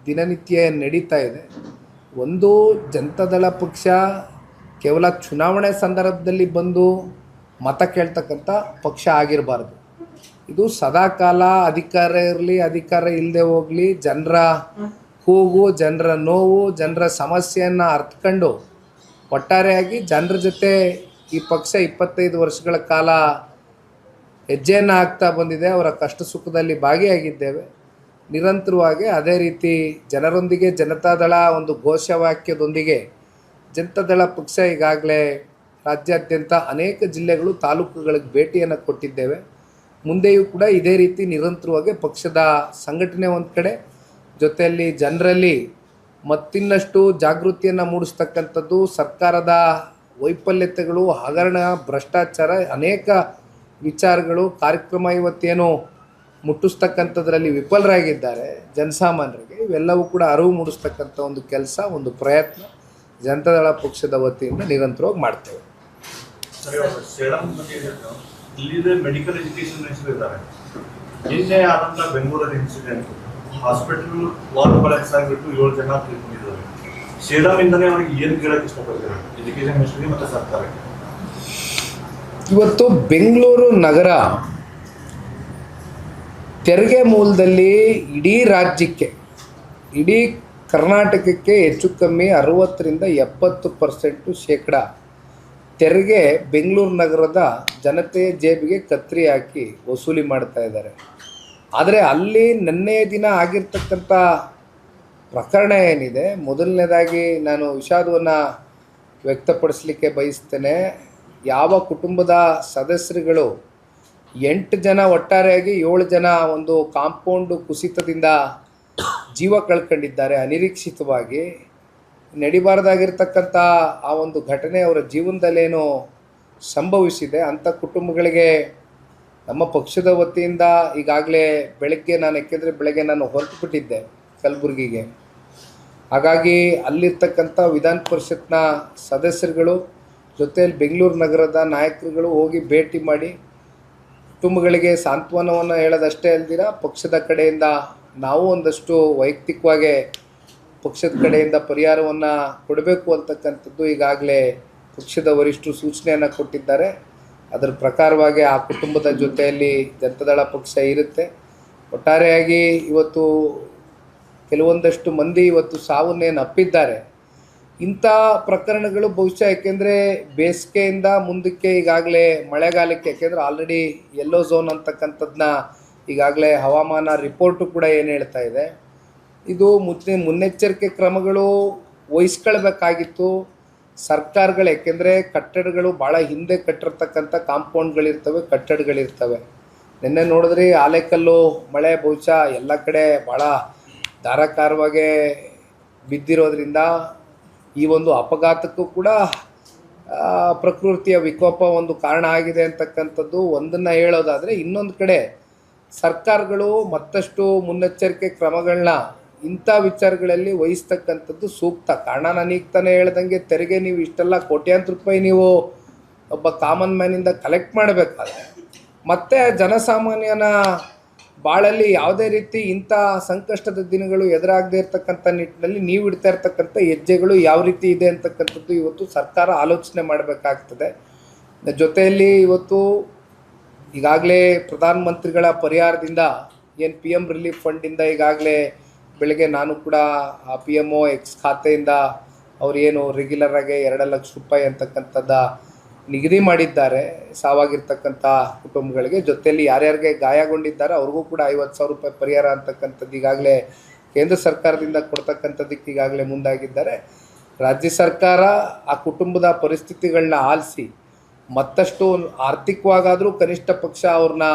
ದಿನನಿತ್ಯ ನಡೀತಾ ಇದೆ. ಒಂದು ಜನತಾದಳ ಪಕ್ಷ ಕೇವಲ ಚುನಾವಣೆ ಸಂದರ್ಭದಲ್ಲಿ ಬಂದು ಮತ ಕೇಳ್ತಕ್ಕಂಥ ಪಕ್ಷ ಆಗಿರಬಾರ್ದು. ಇದು ಸದಾಕಾಲ ಅಧಿಕಾರ ಇರಲಿ ಅಧಿಕಾರ ಇಲ್ಲದೆ ಹೋಗಲಿ ಜನರ ಕೂಗು, ಜನರ ನೋವು, ಜನರ ಸಮಸ್ಯೆಯನ್ನು ಅರ್ಥಕೊಂಡು ಒಟ್ಟಾರೆಯಾಗಿ ಜನರ ಜೊತೆ ಈ ಪಕ್ಷ 25 ವರ್ಷಗಳ ಕಾಲ ಹೆಜ್ಜೆಯನ್ನು ಹಾಕ್ತಾ ಬಂದಿದೆ. ಅವರ ಕಷ್ಟ ಸುಖದಲ್ಲಿ ಭಾಗಿಯಾಗಿದ್ದೇವೆ. ನಿರಂತರವಾಗಿ ಅದೇ ರೀತಿ ಜನರೊಂದಿಗೆ ಜನತಾದಳ ಒಂದು ಘೋಷವಾಕ್ಯದೊಂದಿಗೆ ಜನತಾದಳ ಪಕ್ಷ ಈಗಾಗಲೇ ರಾಜ್ಯಾದ್ಯಂತ ಅನೇಕ ಜಿಲ್ಲೆಗಳು, ತಾಲೂಕುಗಳಿಗೆ ಭೇಟಿಯನ್ನು ಕೊಟ್ಟಿದ್ದೇವೆ. ಮುಂದೆಯೂ ಕೂಡ ಇದೇ ರೀತಿ ನಿರಂತರವಾಗಿ ಪಕ್ಷದ ಸಂಘಟನೆ ಒಂದು ಕಡೆ, ಜೊತೆಯಲ್ಲಿ ಜನರಲ್ಲಿ ಮತ್ತಿನ್ನಷ್ಟು ಜಾಗೃತಿಯನ್ನು ಮೂಡಿಸ್ತಕ್ಕಂಥದ್ದು, ಸರ್ಕಾರದ ವೈಫಲ್ಯತೆಗಳು, ಹಗರಣ, ಭ್ರಷ್ಟಾಚಾರ, ಅನೇಕ ವಿಚಾರಗಳು, ಕಾರ್ಯಕ್ರಮ ಇವತ್ತೇನು ಮುಟ್ಟಿಸ್ತಕ್ಕಂಥದ್ರಲ್ಲಿ ವಿಫಲರಾಗಿದ್ದಾರೆ ಜನಸಾಮಾನ್ಯರಿಗೆ, ಇವೆಲ್ಲವೂ ಕೂಡ ಅರಿವು ಮೂಡಿಸ್ತಕ್ಕಂಥ ಒಂದು ಕೆಲಸ, ಒಂದು ಪ್ರಯತ್ನ ಜನತಾದಳ ಪಕ್ಷದ ವತಿಯಿಂದ ನಿರಂತರವಾಗಿ ಮಾಡ್ತೇವೆ. ಇಲ್ಲಿದೆ ಮೆಡಿಕಲ್ ಎಜುಕೇಶನ್ ಇದ್ದಾರೆ. ನಿನ್ನೆ ಆದಂತ ಬೆಂಗಳೂರಲ್ಲಿ ಇನ್ಸಿಡೆಂಟ್, ಹಾಸ್ಪಿಟಲ್ ವಾರ್ಡ್ ಕೊಲೆಪ್ಸ್ ಆಗಿಬಿಟ್ಟು 7 ಜನ ತೀರ್ಕೊಂಡಿದ್ದಾರೆ. ಸೇಡಮ್ ಇಂದನೇ ಅವರಿಗೆ ಏನು ಕೇಳಕ್ಕೆ ಇಷ್ಟಪಡ್ತಾರೆ ಎಜುಕೇಶನ್ ಮಿನಿಸ್ಟ್ರಿ ಮತ್ತು ಸರ್ಕಾರಕ್ಕೆ? ಇವತ್ತು ಬೆಂಗಳೂರು ನಗರ ತೆರಿಗೆ ಮೂಲದಲ್ಲಿ ಇಡೀ ರಾಜ್ಯಕ್ಕೆ, ಇಡೀ ಕರ್ನಾಟಕಕ್ಕೆ ಹೆಚ್ಚು ಕಮ್ಮಿ 60ರಿಂದ 70% ತೆರಿಗೆ ಬೆಂಗಳೂರು ನಗರದ ಜನತೆಯ ಜೇಬಿಗೆ ಕತ್ತರಿ ಹಾಕಿ ವಸೂಲಿ ಮಾಡ್ತಾ ಇದ್ದಾರೆ. ಆದರೆ ಅಲ್ಲಿ ನಿನ್ನೆಯ ದಿನ ಆಗಿರ್ತಕ್ಕಂಥ ಪ್ರಕರಣ ಏನಿದೆ, ಮೊದಲನೇದಾಗಿ ನಾನು ವಿಷಾದವನ್ನು ವ್ಯಕ್ತಪಡಿಸಲಿಕ್ಕೆ ಬಯಸ್ತೇನೆ. ಯಾವ ಕುಟುಂಬದ ಸದಸ್ಯರುಗಳು 8 ಜನ, ಒಟ್ಟಾರೆಯಾಗಿ 7 ಜನ ಒಂದು ಕಾಂಪೌಂಡು ಕುಸಿತದಿಂದ ಜೀವ ಕಳ್ಕೊಂಡಿದ್ದಾರೆ ಅನಿರೀಕ್ಷಿತವಾಗಿ. ನಡಿಬಾರ್ದಾಗಿರ್ತಕ್ಕಂಥ ಆ ಒಂದು ಘಟನೆ ಅವರ ಜೀವನದಲ್ಲೇನು ಸಂಭವಿಸಿದೆ, ಅಂಥ ಕುಟುಂಬಗಳಿಗೆ ನಮ್ಮ ಪಕ್ಷದ ವತಿಯಿಂದ ಈಗಾಗಲೇ ಬೆಳಗ್ಗೆ ನಾನು ಹೊರಟುಬಿಟ್ಟಿದ್ದೆ ಕಲಬುರಗಿಗೆ. ಹಾಗಾಗಿ ಅಲ್ಲಿರ್ತಕ್ಕಂಥ ವಿಧಾನ ಪರಿಷತ್ನ ಸದಸ್ಯರುಗಳು ಜೊತೆಯಲ್ಲಿ ಬೆಂಗಳೂರು ನಗರದ ನಾಯಕರುಗಳು ಹೋಗಿ ಭೇಟಿ ಮಾಡಿ ಕುಟುಂಬಗಳಿಗೆ ಸಾಂತ್ವನವನ್ನು ಹೇಳೋದಷ್ಟೇ ಅಲ್ದಿರ, ಪಕ್ಷದ ಕಡೆಯಿಂದ ನಾವು ಒಂದಷ್ಟು ವೈಯಕ್ತಿಕವಾಗಿ ಪಕ್ಷದ ಕಡೆಯಿಂದ ಪರಿಹಾರವನ್ನು ಕೊಡಬೇಕು ಅಂತಕ್ಕಂಥದ್ದು ಈಗಾಗಲೇ ಪಕ್ಷದ ವರಿಷ್ಠರು ಸೂಚನೆಯನ್ನು ಕೊಟ್ಟಿದ್ದಾರೆ. ಅದರ ಪ್ರಕಾರವಾಗಿ ಆ ಕುಟುಂಬದ ಜೊತೆಯಲ್ಲಿ ಜನತಾದಳ ಪಕ್ಷ ಇರುತ್ತೆ. ಒಟ್ಟಾರೆಯಾಗಿ ಇವತ್ತು ಕೆಲವೊಂದಷ್ಟು ಮಂದಿ ಇವತ್ತು ಸಾವನ್ನೇನು ಅಪ್ಪಿದ್ದಾರೆ. ಇಂಥ ಪ್ರಕರಣಗಳು ಬಹುಶಃ ಯಾಕೆಂದರೆ ಬೇಸಿಗೆಯಿಂದ ಮುಂದಕ್ಕೆ ಈಗಾಗಲೇ ಮಳೆಗಾಲಕ್ಕೆ, ಯಾಕೆಂದರೆ ಆಲ್ರೆಡಿ ಯೆಲ್ಲೋ ಝೋನ್ ಅಂತಕ್ಕಂಥದ್ದನ್ನ ಈಗಾಗಲೇ ಹವಾಮಾನ ರಿಪೋರ್ಟು ಕೂಡ ಏನು ಹೇಳ್ತಾ ಇದೆ, ಇದು ಮುನ್ನೆಚ್ಚರಿಕೆ ಕ್ರಮಗಳು ವಹಿಸ್ಕೊಳ್ಬೇಕಾಗಿತ್ತು ಸರ್ಕಾರಗಳು. ಯಾಕೆಂದರೆ ಕಟ್ಟಡಗಳು ಭಾಳ ಹಿಂದೆ ಕಟ್ಟಿರ್ತಕ್ಕಂಥ ಕಾಂಪೌಂಡ್ಗಳಿರ್ತವೆ, ಕಟ್ಟಡಗಳಿರ್ತವೆ. ನಿನ್ನೆ ನೋಡಿದ್ರಿ ಆಲೆಕಲ್ಲು ಮಳೆ ಬಹುಶಃ ಎಲ್ಲ ಕಡೆ ಭಾಳ ಧಾರಾಕಾರವಾಗಿ ಬಿದ್ದಿರೋದ್ರಿಂದ ಈ ಒಂದು ಅಪಘಾತಕ್ಕೂ ಕೂಡ ಪ್ರಕೃತಿಯ ವಿಕೋಪ ಒಂದು ಕಾರಣ ಆಗಿದೆ ಅಂತಕ್ಕಂಥದ್ದು ಒಂದನ್ನು ಹೇಳೋದಾದರೆ, ಇನ್ನೊಂದು ಕಡೆ ಸರ್ಕಾರಗಳು ಮತ್ತಷ್ಟು ಮುನ್ನೆಚ್ಚರಿಕೆ ಕ್ರಮಗಳನ್ನ ಇಂಥ ವಿಚಾರಗಳಲ್ಲಿ ವಹಿಸ್ತಕ್ಕಂಥದ್ದು ಸೂಕ್ತ. ಕಾರಣ ನನಗೆ ತಾನೇ ಹೇಳ್ದಂಗೆ ತೆರಿಗೆ ನೀವು ಇಷ್ಟೆಲ್ಲ ಕೋಟ್ಯಾಂತರ ರೂಪಾಯಿ ನೀವು ಒಬ್ಬ ಕಾಮನ್ ಮ್ಯಾನಿಂದ ಕಲೆಕ್ಟ್ ಮಾಡಬೇಕಾದ್ರೆ, ಮತ್ತು ಜನಸಾಮಾನ್ಯನ ಬಾಳಲ್ಲಿ ಯಾವುದೇ ರೀತಿ ಇಂಥ ಸಂಕಷ್ಟದ ದಿನಗಳು ಎದುರಾಗದೇ ಇರತಕ್ಕಂಥ ನಿಟ್ಟಿನಲ್ಲಿ ನೀವು ಇಡ್ತಾ ಇರ್ತಕ್ಕಂಥ ಹೆಜ್ಜೆಗಳು ಯಾವ ರೀತಿ ಇದೆ ಅಂತಕ್ಕಂಥದ್ದು ಇವತ್ತು ಸರ್ಕಾರ ಆಲೋಚನೆ ಮಾಡಬೇಕಾಗ್ತದೆ. ಜೊತೆಯಲ್ಲಿ ಇವತ್ತು ಈಗಾಗಲೇ ಪ್ರಧಾನಮಂತ್ರಿಗಳ ಪರಿಹಾರದಿಂದ ಏನು PM ರಿಲೀಫ್ ಫಂಡಿಂದ ಈಗಾಗಲೇ ಬೆಳಗ್ಗೆ ನಾನು ಕೂಡ ಆ PMOX ಖಾತೆಯಿಂದ ಅವ್ರು ಏನು ರೆಗ್ಯುಲರಾಗಿ 2 ಲಕ್ಷ ರೂಪಾಯಿ ಅಂತಕ್ಕಂಥದ್ದು ನಿಗದಿ ಮಾಡಿದ್ದಾರೆ ಸಾವಾಗಿರ್ತಕ್ಕಂಥ ಕುಟುಂಬಗಳಿಗೆ. ಜೊತೆಯಲ್ಲಿ ಯಾರ್ಯಾರಿಗೆ ಗಾಯಗೊಂಡಿದ್ದಾರೆ ಅವ್ರಿಗೂ ಕೂಡ 50,000 ರೂಪಾಯಿ ಪರಿಹಾರ ಅಂತಕ್ಕಂಥದ್ದು ಈಗಾಗಲೇ ಕೇಂದ್ರ ಸರ್ಕಾರದಿಂದ ಕೊಡ್ತಕ್ಕಂಥದ್ದಕ್ಕೆ ಈಗಾಗಲೇ ಮುಂದಾಗಿದ್ದಾರೆ. ರಾಜ್ಯ ಸರ್ಕಾರ ಆ ಕುಟುಂಬದ ಪರಿಸ್ಥಿತಿಗಳನ್ನ ಆಲಿಸಿ ಮತ್ತಷ್ಟು ಆರ್ಥಿಕವಾಗಾದರೂ ಕನಿಷ್ಠ ಪಕ್ಷ ಅವ್ರನ್ನ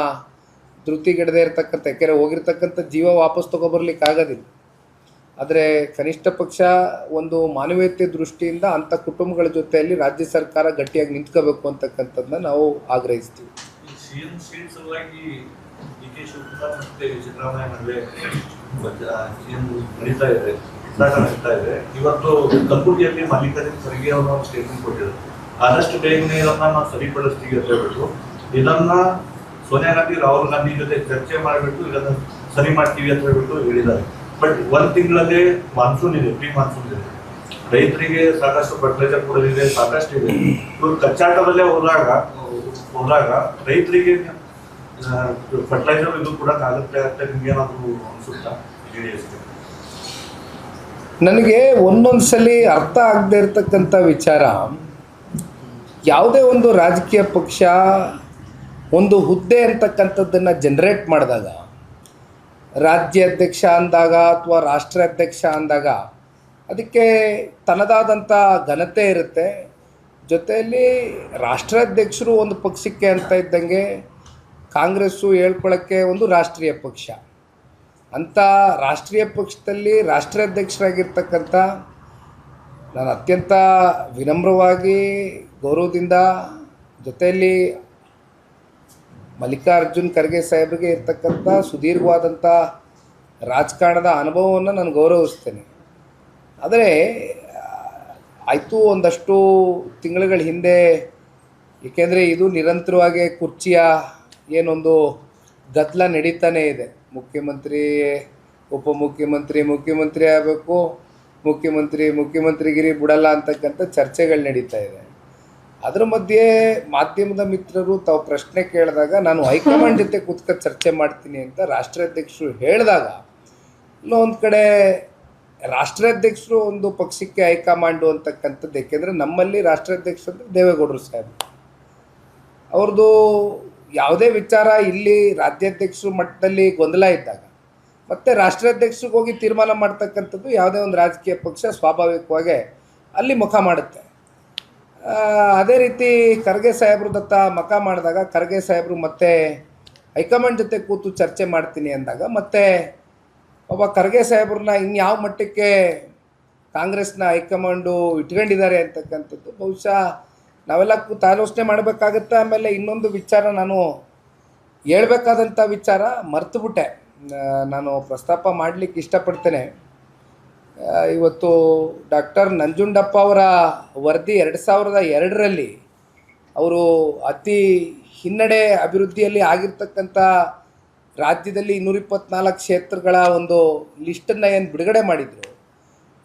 ಧೃತಿಗೆಡದೇ ಇರತಕ್ಕಂಥ, ಯಾಕೆಂದರೆ ಹೋಗಿರ್ತಕ್ಕಂಥ ಜೀವ ವಾಪಸ್ ತೊಗೊಬರ್ಲಿಕ್ಕೆ ಆಗೋದಿಲ್ಲ, ಆದರೆ ಕನಿಷ್ಠ ಪಕ್ಷ ಒಂದು ಮಾನವೀಯತೆ ದೃಷ್ಟಿಯಿಂದ ಅಂಥ ಕುಟುಂಬಗಳ ಜೊತೆಯಲ್ಲಿ ರಾಜ್ಯ ಸರ್ಕಾರ ಗಟ್ಟಿಯಾಗಿ ನಿಂತ್ಕೋಬೇಕು ಅಂತಕ್ಕಂಥದ್ದನ್ನ ನಾವು ಆಗ್ರಹಿಸ್ತೀವಿ. ಇವತ್ತು ಕಲಬುರಗಿಯಲ್ಲಿ ಮಲ್ಲಿಕಾರ್ಜುನ ಖರ್ಗೆ ಅವರು ಒಂದು ಸ್ಟೇಟ್ಮೆಂಟ್ ಕೊಟ್ಟಿದ್ದಾರೆ, ಆದಷ್ಟು ಬೇಗನೆ ಇದನ್ನ ನಾವು ಸರಿಪಡಿಸ್ತೀವಿ ಅಂತ ಹೇಳ್ಬಿಟ್ಟು, ಇದನ್ನ ಸೋನಿಯಾ ಗಾಂಧಿ ರಾಹುಲ್ ಗಾಂಧಿ ಜೊತೆ ಚರ್ಚೆ ಮಾಡಿಬಿಟ್ಟು ಇದನ್ನ ಸರಿ ಮಾಡ್ತೀವಿ ಅಂತ ಹೇಳ್ಬಿಟ್ಟು ಹೇಳಿದ್ದಾರೆ. ಬಟ್ 1 ತಿಂಗಳಲ್ಲಿ ಮಾನ್ಸೂನ್ ಇದೆ, ಪ್ರೀ ಮಾನ್ಸೂನ್ ಇದೆ, ರೈತರಿಗೆ ಸಾಕಷ್ಟು ಫರ್ಟಿಲೈಸರ್ ಕೊಡೋದಿದೆ, ಸಾಕಷ್ಟು ಇದೆ. ಇವರು ಕಚ್ಚಾಟದಲ್ಲೇ ಹೋದಾಗ ರೈತರಿಗೆ ಫರ್ಟಿಲೈಸರ್ ಇದು ಕೂಡ ಆಗುತ್ತೆ ಅಂತ ನಿಮ್ಗೆ ಏನಾದ್ರು ಅನ್ಸುತ್ತಾ? ನನಗೆ ಒಂದೊಂದು ಸಲ ಅರ್ಥ ಆಗದೆ ಇರತಕ್ಕಂಥ ವಿಚಾರ, ಯಾವುದೇ ಒಂದು ರಾಜಕೀಯ ಪಕ್ಷ ಒಂದು ಹುದ್ದೆ ಅಂತಕ್ಕಂಥದ್ದನ್ನು ಜನರೇಟ್ ಮಾಡಿದಾಗ, ರಾಜ್ಯಾಧ್ಯಕ್ಷ ಅಂದಾಗ ಅಥವಾ ರಾಷ್ಟ್ರಾಧ್ಯಕ್ಷ ಅಂದಾಗ ಅದಕ್ಕೆ ತನ್ನದಾದಂಥ ಘನತೆ ಇರುತ್ತೆ. ಜೊತೆಯಲ್ಲಿ ರಾಷ್ಟ್ರಾಧ್ಯಕ್ಷರು ಒಂದು ಪಕ್ಷಕ್ಕೆ ಅಂತ ಇದ್ದಂಗೆ ಕಾಂಗ್ರೆಸ್ಸು ಹೇಳ್ಕೊಳ್ಳೋಕ್ಕೆ ಒಂದು ರಾಷ್ಟ್ರೀಯ ಪಕ್ಷ. ಅಂಥ ರಾಷ್ಟ್ರೀಯ ಪಕ್ಷದಲ್ಲಿ ರಾಷ್ಟ್ರಾಧ್ಯಕ್ಷರಾಗಿರ್ತಕ್ಕಂಥ ನಾನು ಅತ್ಯಂತ ವಿನಮ್ರವಾಗಿ ಗೌರವದಿಂದ, ಜೊತೆಯಲ್ಲಿ ಮಲ್ಲಿಕಾರ್ಜುನ್ ಖರ್ಗೆ ಸಾಹೇಬರಿಗೆ ಇರ್ತಕ್ಕಂಥ ಸುದೀರ್ಘವಾದಂಥ ರಾಜಕಾರಣದ ಅನುಭವವನ್ನು ನಾನು ಗೌರವಿಸ್ತೇನೆ. ಆದರೆ ಆಯಿತು, ಒಂದಷ್ಟು ತಿಂಗಳುಗಳ ಹಿಂದೆ, ಏಕೆಂದರೆ ಇದು ನಿರಂತರವಾಗಿ ಕುರ್ಚಿಯ ಏನೊಂದು ಗದ್ದಲ ನಡೀತಾನೇ ಇದೆ. ಮುಖ್ಯಮಂತ್ರಿ, ಮುಖ್ಯಮಂತ್ರಿ ಆಗಬೇಕು, ಮುಖ್ಯಮಂತ್ರಿಗಿರಿ ಬಿಡಲ್ಲ ಅಂತಕ್ಕಂಥ ಚರ್ಚೆಗಳು ನಡೀತಾ ಇದೆ. ಅದರ ಮಧ್ಯೆ ಮಾಧ್ಯಮದ ಮಿತ್ರರು ತಾವು ಪ್ರಶ್ನೆ ಕೇಳಿದಾಗ ನಾನು ಹೈಕಮಾಂಡ್ ಜೊತೆ ಕೂತ್ಕ ಚರ್ಚೆ ಮಾಡ್ತೀನಿ ಅಂತ ರಾಷ್ಟ್ರಾಧ್ಯಕ್ಷರು ಹೇಳಿದಾಗ, ಇಲ್ಲೋ ಒಂದು ಕಡೆ ರಾಷ್ಟ್ರಾಧ್ಯಕ್ಷರು ಒಂದು ಪಕ್ಷಕ್ಕೆ ಹೈಕಮಾಂಡು ಅಂತಕ್ಕಂಥದ್ದು, ಏಕೆಂದರೆ ನಮ್ಮಲ್ಲಿ ರಾಷ್ಟ್ರಾಧ್ಯಕ್ಷರು ಅಂದರೆ ದೇವೇಗೌಡರು ಸಾಹೇಬ್, ಅವ್ರದ್ದು ಯಾವುದೇ ವಿಚಾರ ಇಲ್ಲಿ ರಾಜ್ಯಾಧ್ಯಕ್ಷರು ಮಟ್ಟದಲ್ಲಿ ಗೊಂದಲ ಇದ್ದಾಗ ಮತ್ತು ರಾಷ್ಟ್ರಾಧ್ಯಕ್ಷರಿಗೆ ಹೋಗಿ ತೀರ್ಮಾನ ಮಾಡ್ತಕ್ಕಂಥದ್ದು ಯಾವುದೇ ಒಂದು ರಾಜಕೀಯ ಪಕ್ಷ ಸ್ವಾಭಾವಿಕವಾಗಿ ಅಲ್ಲಿ ಮುಖ ಮಾಡುತ್ತೆ. ಅದೇ ರೀತಿ ಖರ್ಗೆ ಸಾಹೇಬ್ರ ದತ್ತ ಮುಖ ಮಾಡಿದಾಗ ಖರ್ಗೆ ಸಾಹೇಬರು ಮತ್ತೆ ಹೈಕಮಾಂಡ್ ಜೊತೆ ಕೂತು ಚರ್ಚೆ ಮಾಡ್ತೀನಿ ಅಂದಾಗ ಮತ್ತೆ ಒಬ್ಬ ಖರ್ಗೆ ಸಾಹೇಬ್ರನ್ನ ಇನ್ಯಾವ ಮಟ್ಟಕ್ಕೆ ಕಾಂಗ್ರೆಸ್ನ ಹೈಕಮಾಂಡು ಇಟ್ಕೊಂಡಿದ್ದಾರೆ ಅಂತಕ್ಕಂಥದ್ದು ಬಹುಶಃ ನಾವೆಲ್ಲ ಕೂತು ಆಲೋಚನೆ ಮಾಡಬೇಕಾಗುತ್ತೆ. ಆಮೇಲೆ ಇನ್ನೊಂದು ವಿಚಾರ ನಾನು ಹೇಳ್ಬೇಕಾದಂಥ ವಿಚಾರ ಮರ್ತುಬಿಟ್ಟೆ, ನಾನು ಪ್ರಸ್ತಾಪ ಮಾಡಲಿಕ್ಕೆ ಇಷ್ಟಪಡ್ತೇನೆ. ಇವತ್ತು ಡಾಕ್ಟರ್ ನಂಜುಂಡಪ್ಪ ಅವರ ವರದಿ 2002ರಲ್ಲಿ ಅವರು ಅತಿ ಹಿನ್ನಡೆ ಅಭಿವೃದ್ಧಿಯಲ್ಲಿ ಆಗಿರ್ತಕ್ಕಂಥ ರಾಜ್ಯದಲ್ಲಿ 224 ಕ್ಷೇತ್ರಗಳ ಒಂದು ಲಿಸ್ಟನ್ನು ಏನು ಬಿಡುಗಡೆ ಮಾಡಿದರು.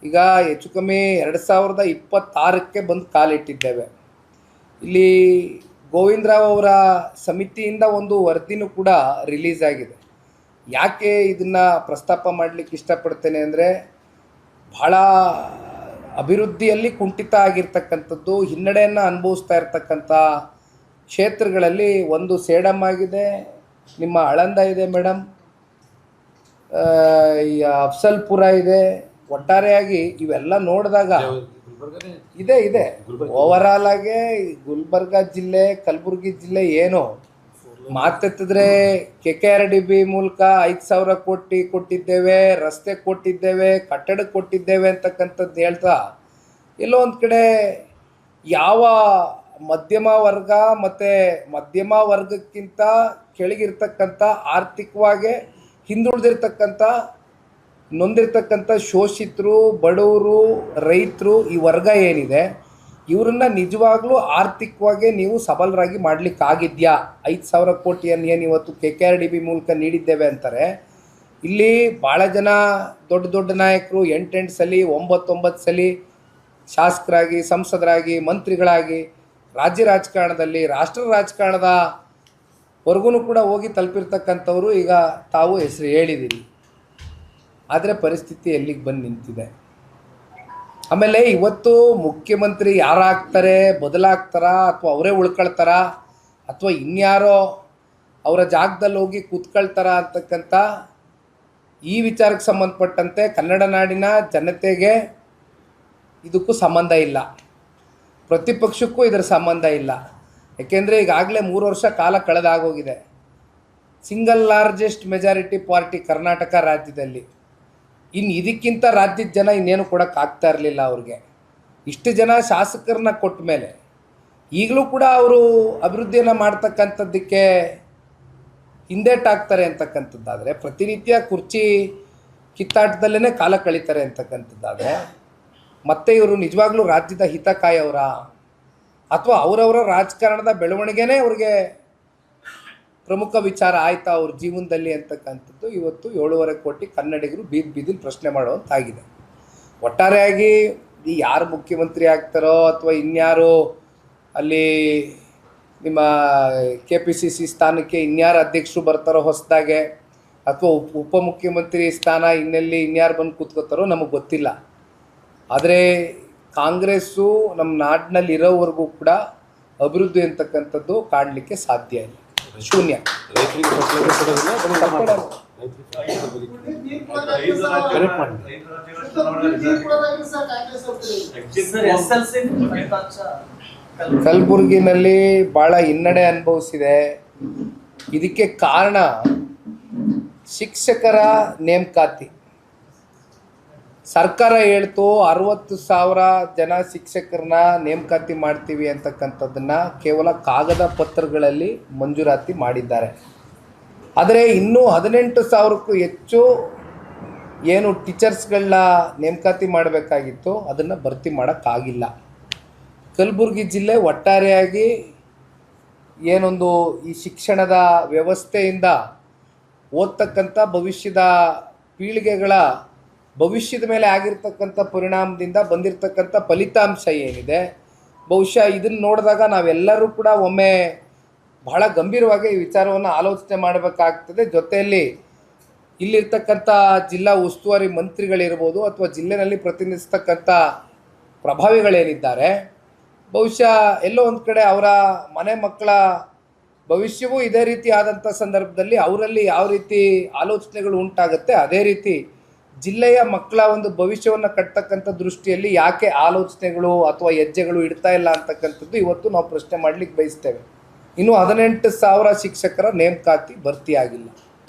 ಈಗ ಹೆಚ್ಚು ಕಮ್ಮಿ 2026ಕ್ಕೆ ಬಂದು ಕಾಲಿಟ್ಟಿದ್ದೇವೆ. ಇಲ್ಲಿ ಗೋವಿಂದರಾವ್ ಅವರ ಸಮಿತಿಯಿಂದ ಒಂದು ವರದಿನೂ ಕೂಡ ರಿಲೀಸ್ ಆಗಿದೆ. ಯಾಕೆ ಇದನ್ನು ಪ್ರಸ್ತಾಪ ಮಾಡಲಿಕ್ಕೆ ಇಷ್ಟಪಡ್ತೇನೆ ಅಂದರೆ, ಭಾಳ ಅಭಿವೃದ್ಧಿಯಲ್ಲಿ ಕುಂಠಿತ ಆಗಿರ್ತಕ್ಕಂಥದ್ದು, ಹಿನ್ನಡೆಯನ್ನು ಅನುಭವಿಸ್ತಾ ಇರ್ತಕ್ಕಂಥ ಕ್ಷೇತ್ರಗಳಲ್ಲಿ ಒಂದು ಸೇಡಮ್ ಆಗಿದೆ. ನಿಮ್ಮ ಆಳಂದ ಇದೆ ಮೇಡಮ್, ಈ ಅಫ್ಸಲ್ಪುರ ಇದೆ. ಒಟ್ಟಾರೆಯಾಗಿ ಇವೆಲ್ಲ ನೋಡಿದಾಗ ಇದೆ ಓವರಾಲ್ ಆಗಿ ಗುಲ್ಬರ್ಗ ಜಿಲ್ಲೆ, ಕಲಬುರಗಿ ಜಿಲ್ಲೆ ಏನು ಮಾತೆತ್ತಿದ್ರೆ KKRDB ಮೂಲಕ 5,000 ಕೋಟಿ ಕೊಟ್ಟಿದ್ದೇವೆ, ರಸ್ತೆ ಕೊಟ್ಟಿದ್ದೇವೆ, ಕಟ್ಟಡ ಕೊಟ್ಟಿದ್ದೇವೆ ಅಂತಕ್ಕಂಥದ್ದು ಹೇಳ್ತಾ ಎಲ್ಲೋ ಒಂದು ಕಡೆ ಯಾವ ಮಧ್ಯಮ ವರ್ಗ ಮತ್ತು ಮಧ್ಯಮ ವರ್ಗಕ್ಕಿಂತ ಕೆಳಗಿರ್ತಕ್ಕಂಥ ಆರ್ಥಿಕವಾಗಿ ಹಿಂದುಳಿದಿರ್ತಕ್ಕಂಥ ನೊಂದಿರ್ತಕ್ಕಂಥ ಶೋಷಿತರು, ಬಡವರು, ರೈತರು, ಈ ವರ್ಗ ಏನಿದೆ ಇವರನ್ನು ನಿಜವಾಗ್ಲೂ ಆರ್ಥಿಕವಾಗಿ ನೀವು ಸಬಲರಾಗಿ ಮಾಡಲಿಕ್ಕಾಗಿದೆಯಾ? 5,000 ಕೋಟಿಯನ್ನು ಏನು ಇವತ್ತು KKRDB ಮೂಲಕ ನೀಡಿದ್ದೇವೆ ಅಂತಾರೆ. ಇಲ್ಲಿ ಭಾಳ ಜನ ದೊಡ್ಡ ದೊಡ್ಡ ನಾಯಕರು 8 ಸಲ 9 ಸಲ ಶಾಸಕರಾಗಿ, ಸಂಸದರಾಗಿ, ಮಂತ್ರಿಗಳಾಗಿ ರಾಜ್ಯ ರಾಜಕಾರಣದಲ್ಲಿ, ರಾಷ್ಟ್ರ ರಾಜಕಾರಣದ ವರ್ಗೂ ಕೂಡ ಹೋಗಿ ತಲುಪಿರ್ತಕ್ಕಂಥವರು ಈಗ ತಾವು ಹೆಸರು ಹೇಳಿದ್ದೀರಿ. ಆದರೆ ಪರಿಸ್ಥಿತಿ ಎಲ್ಲಿಗೆ ಬಂದು ನಿಂತಿದೆ. ಆಮೇಲೆ ಇವತ್ತು ಮುಖ್ಯಮಂತ್ರಿ ಯಾರಾಗ್ತಾರೆ, ಬದಲಾಗ್ತಾರಾ ಅಥವಾ ಅವರೇ ಉಳ್ಕೊಳ್ತಾರಾ ಅಥವಾ ಇನ್ಯಾರೋ ಅವರ ಜಾಗದಲ್ಲಿ ಹೋಗಿ ಕೂತ್ಕೊಳ್ತಾರಾ ಅಂತಕ್ಕಂಥ ಈ ವಿಚಾರಕ್ಕೆ ಸಂಬಂಧಪಟ್ಟಂತೆ ಕನ್ನಡ ನಾಡಿನ ಜನತೆಗೆ ಇದಕ್ಕೂ ಸಂಬಂಧ ಇಲ್ಲ, ಪ್ರತಿಪಕ್ಷಕ್ಕೂ ಇದರ ಸಂಬಂಧ ಇಲ್ಲ. ಏಕೆಂದರೆ ಈಗಾಗಲೇ 3 ವರ್ಷ ಕಾಲ ಕಳೆದಾಗೋಗಿದೆ. Single largest majority party Karnataka ರಾಜ್ಯದಲ್ಲಿ. ಇನ್ನು ಇದಕ್ಕಿಂತ ರಾಜ್ಯದ ಜನ ಇನ್ನೇನು ಕೊಡೋಕ್ಕಾಗ್ತಾ ಇರಲಿಲ್ಲ ಅವ್ರಿಗೆ. ಇಷ್ಟು ಜನ ಶಾಸಕರನ್ನ ಕೊಟ್ಟ ಮೇಲೆ ಈಗಲೂ ಕೂಡ ಅವರು ಅಭಿವೃದ್ಧಿಯನ್ನು ಮಾಡ್ತಕ್ಕಂಥದ್ದಕ್ಕೆ ಹಿಂದೇಟಾಗ್ತಾರೆ ಅಂತಕ್ಕಂಥದ್ದಾದರೆ, ಪ್ರತಿನಿತ್ಯ ಕುರ್ಚಿ ಕಿತ್ತಾಟದಲ್ಲೇ ಕಾಲ ಕಳೀತಾರೆ ಅಂತಕ್ಕಂಥದ್ದಾದರೆ, ಮತ್ತು ಇವರು ನಿಜವಾಗ್ಲೂ ರಾಜ್ಯದ ಹಿತ ಕಾಯೋರ ಅಥವಾ ಅವರವರ ರಾಜಕಾರಣದ ಬೆಳವಣಿಗೆನೇ ಅವ್ರಿಗೆ ಪ್ರಮುಖ ವಿಚಾರ ಆಯ್ತಾ ಅವ್ರ ಜೀವನದಲ್ಲಿ ಅಂತಕ್ಕಂಥದ್ದು ಇವತ್ತು 7.5 ಕೋಟಿ ಕನ್ನಡಿಗರು ಬೀದಿಲಿ ಪ್ರಶ್ನೆ ಮಾಡುವಂತಾಗಿದೆ. ಒಟ್ಟಾರೆಯಾಗಿ ಈ ಯಾರು ಮುಖ್ಯಮಂತ್ರಿ ಆಗ್ತಾರೋ ಅಥವಾ ಇನ್ಯಾರು ಅಲ್ಲಿ ನಿಮ್ಮ KPCC ಸ್ಥಾನಕ್ಕೆ ಇನ್ಯಾರು ಅಧ್ಯಕ್ಷರು ಬರ್ತಾರೋ ಹೊಸದಾಗೆ, ಅಥವಾ ಉಪಮುಖ್ಯಮಂತ್ರಿ ಸ್ಥಾನ ಇನ್ನೆಲ್ಲಿ ಇನ್ಯಾರು ಬಂದು ಕೂತ್ಕೋತಾರೋ ನಮಗೆ ಗೊತ್ತಿಲ್ಲ. ಆದರೆ ಕಾಂಗ್ರೆಸ್ಸು ನಮ್ಮ ನಾಡಿನಲ್ಲಿ ಇರೋವರೆಗೂ ಕೂಡ ಅಭಿವೃದ್ಧಿ ಅಂತಕ್ಕಂಥದ್ದು ಕಾಣಲಿಕ್ಕೆ ಸಾಧ್ಯ ಇಲ್ಲ, ಶೂನ್ಯ. ರೈತರಿಗೆ ಸೌಲಭ್ಯ ಕೊಡೋದಿಲ್ಲ, ಬರೀ ತಪ್ಪಲ್ಲ. ಕಲಬುರಗಿನಲ್ಲಿ ಭಾಳ ಹಿನ್ನಡೆ ಅನುಭವಿಸಿದೆ. ಇದಕ್ಕೆ ಕಾರಣ ಶಿಕ್ಷಕರ ನೇಮಕಾತಿ. ಸರ್ಕಾರ ಹೇಳ್ತು 60,000 ಜನ ಶಿಕ್ಷಕರನ್ನ ನೇಮಕಾತಿ ಮಾಡ್ತೀವಿ ಅಂತಕ್ಕಂಥದ್ದನ್ನು ಕೇವಲ ಕಾಗದ ಪತ್ರಗಳಲ್ಲಿ ಮಂಜೂರಾತಿ ಮಾಡಿದ್ದಾರೆ. ಆದರೆ ಇನ್ನೂ 18,000ಕ್ಕೂ ಹೆಚ್ಚು ಏನು ಟೀಚರ್ಸ್ಗಳನ್ನ ನೇಮಕಾತಿ ಮಾಡಬೇಕಾಗಿತ್ತು ಅದನ್ನು ಭರ್ತಿ ಮಾಡೋಕ್ಕಾಗಿಲ್ಲ. ಕಲಬುರಗಿ ಜಿಲ್ಲೆ ಒಟ್ಟಾರೆಯಾಗಿ ಏನೊಂದು ಈ ಶಿಕ್ಷಣದ ವ್ಯವಸ್ಥೆಯಿಂದ ಓದ್ತಕ್ಕಂಥ ಭವಿಷ್ಯದ ಪೀಳಿಗೆಗಳ ಭವಿಷ್ಯದ ಮೇಲೆ ಆಗಿರ್ತಕ್ಕಂಥ ಪರಿಣಾಮದಿಂದ ಬಂದಿರತಕ್ಕಂಥ ಫಲಿತಾಂಶ ಏನಿದೆ, ಬಹುಶಃ ಇದನ್ನು ನೋಡಿದಾಗ ನಾವೆಲ್ಲರೂ ಕೂಡ ಒಮ್ಮೆ ಬಹಳ ಗಂಭೀರವಾಗಿ ಈ ವಿಚಾರವನ್ನು ಆಲೋಚನೆ ಮಾಡಬೇಕಾಗ್ತದೆ. ಜೊತೆಯಲ್ಲಿ ಇಲ್ಲಿರ್ತಕ್ಕಂಥ ಜಿಲ್ಲಾ ಉಸ್ತುವಾರಿ ಮಂತ್ರಿಗಳಿರ್ಬೋದು ಅಥವಾ ಜಿಲ್ಲೆಯಲ್ಲಿ ಪ್ರತಿನಿಧಿಸ್ತಕ್ಕಂಥ ಪ್ರಭಾವಿಗಳೇನಿದ್ದಾರೆ, ಬಹುಶಃ ಎಲ್ಲೋ ಒಂದು ಕಡೆ ಅವರ ಮನೆ ಮಕ್ಕಳ ಭವಿಷ್ಯವೂ ಇದೇ ರೀತಿ ಆದಂಥ ಸಂದರ್ಭದಲ್ಲಿ ಅವರಲ್ಲಿ ಯಾವ ರೀತಿ ಆಲೋಚನೆಗಳು ಉಂಟಾಗುತ್ತೆ, ಅದೇ ರೀತಿ ಜಿಲ್ಲೆಯ ಮಕ್ಕಳ ಒಂದು ಭವಿಷ್ಯವನ್ನು ಕಟ್ಟತಕ್ಕಂಥ ದೃಷ್ಟಿಯಲ್ಲಿ ಯಾಕೆ ಆಲೋಚನೆಗಳು ಅಥವಾ ಹೆಜ್ಜೆಗಳು ಇಡ್ತಾ ಇಲ್ಲ ಅಂತಕ್ಕಂಥದ್ದು ಇವತ್ತು ನಾವು ಪ್ರಶ್ನೆ ಮಾಡಲಿಕ್ಕೆ ಬಯಸ್ತೇವೆ. ಇನ್ನು 18,000 ಶಿಕ್ಷಕರ ನೇಮಕಾತಿ ಭರ್ತಿಯಾಗಿಲ್ಲ,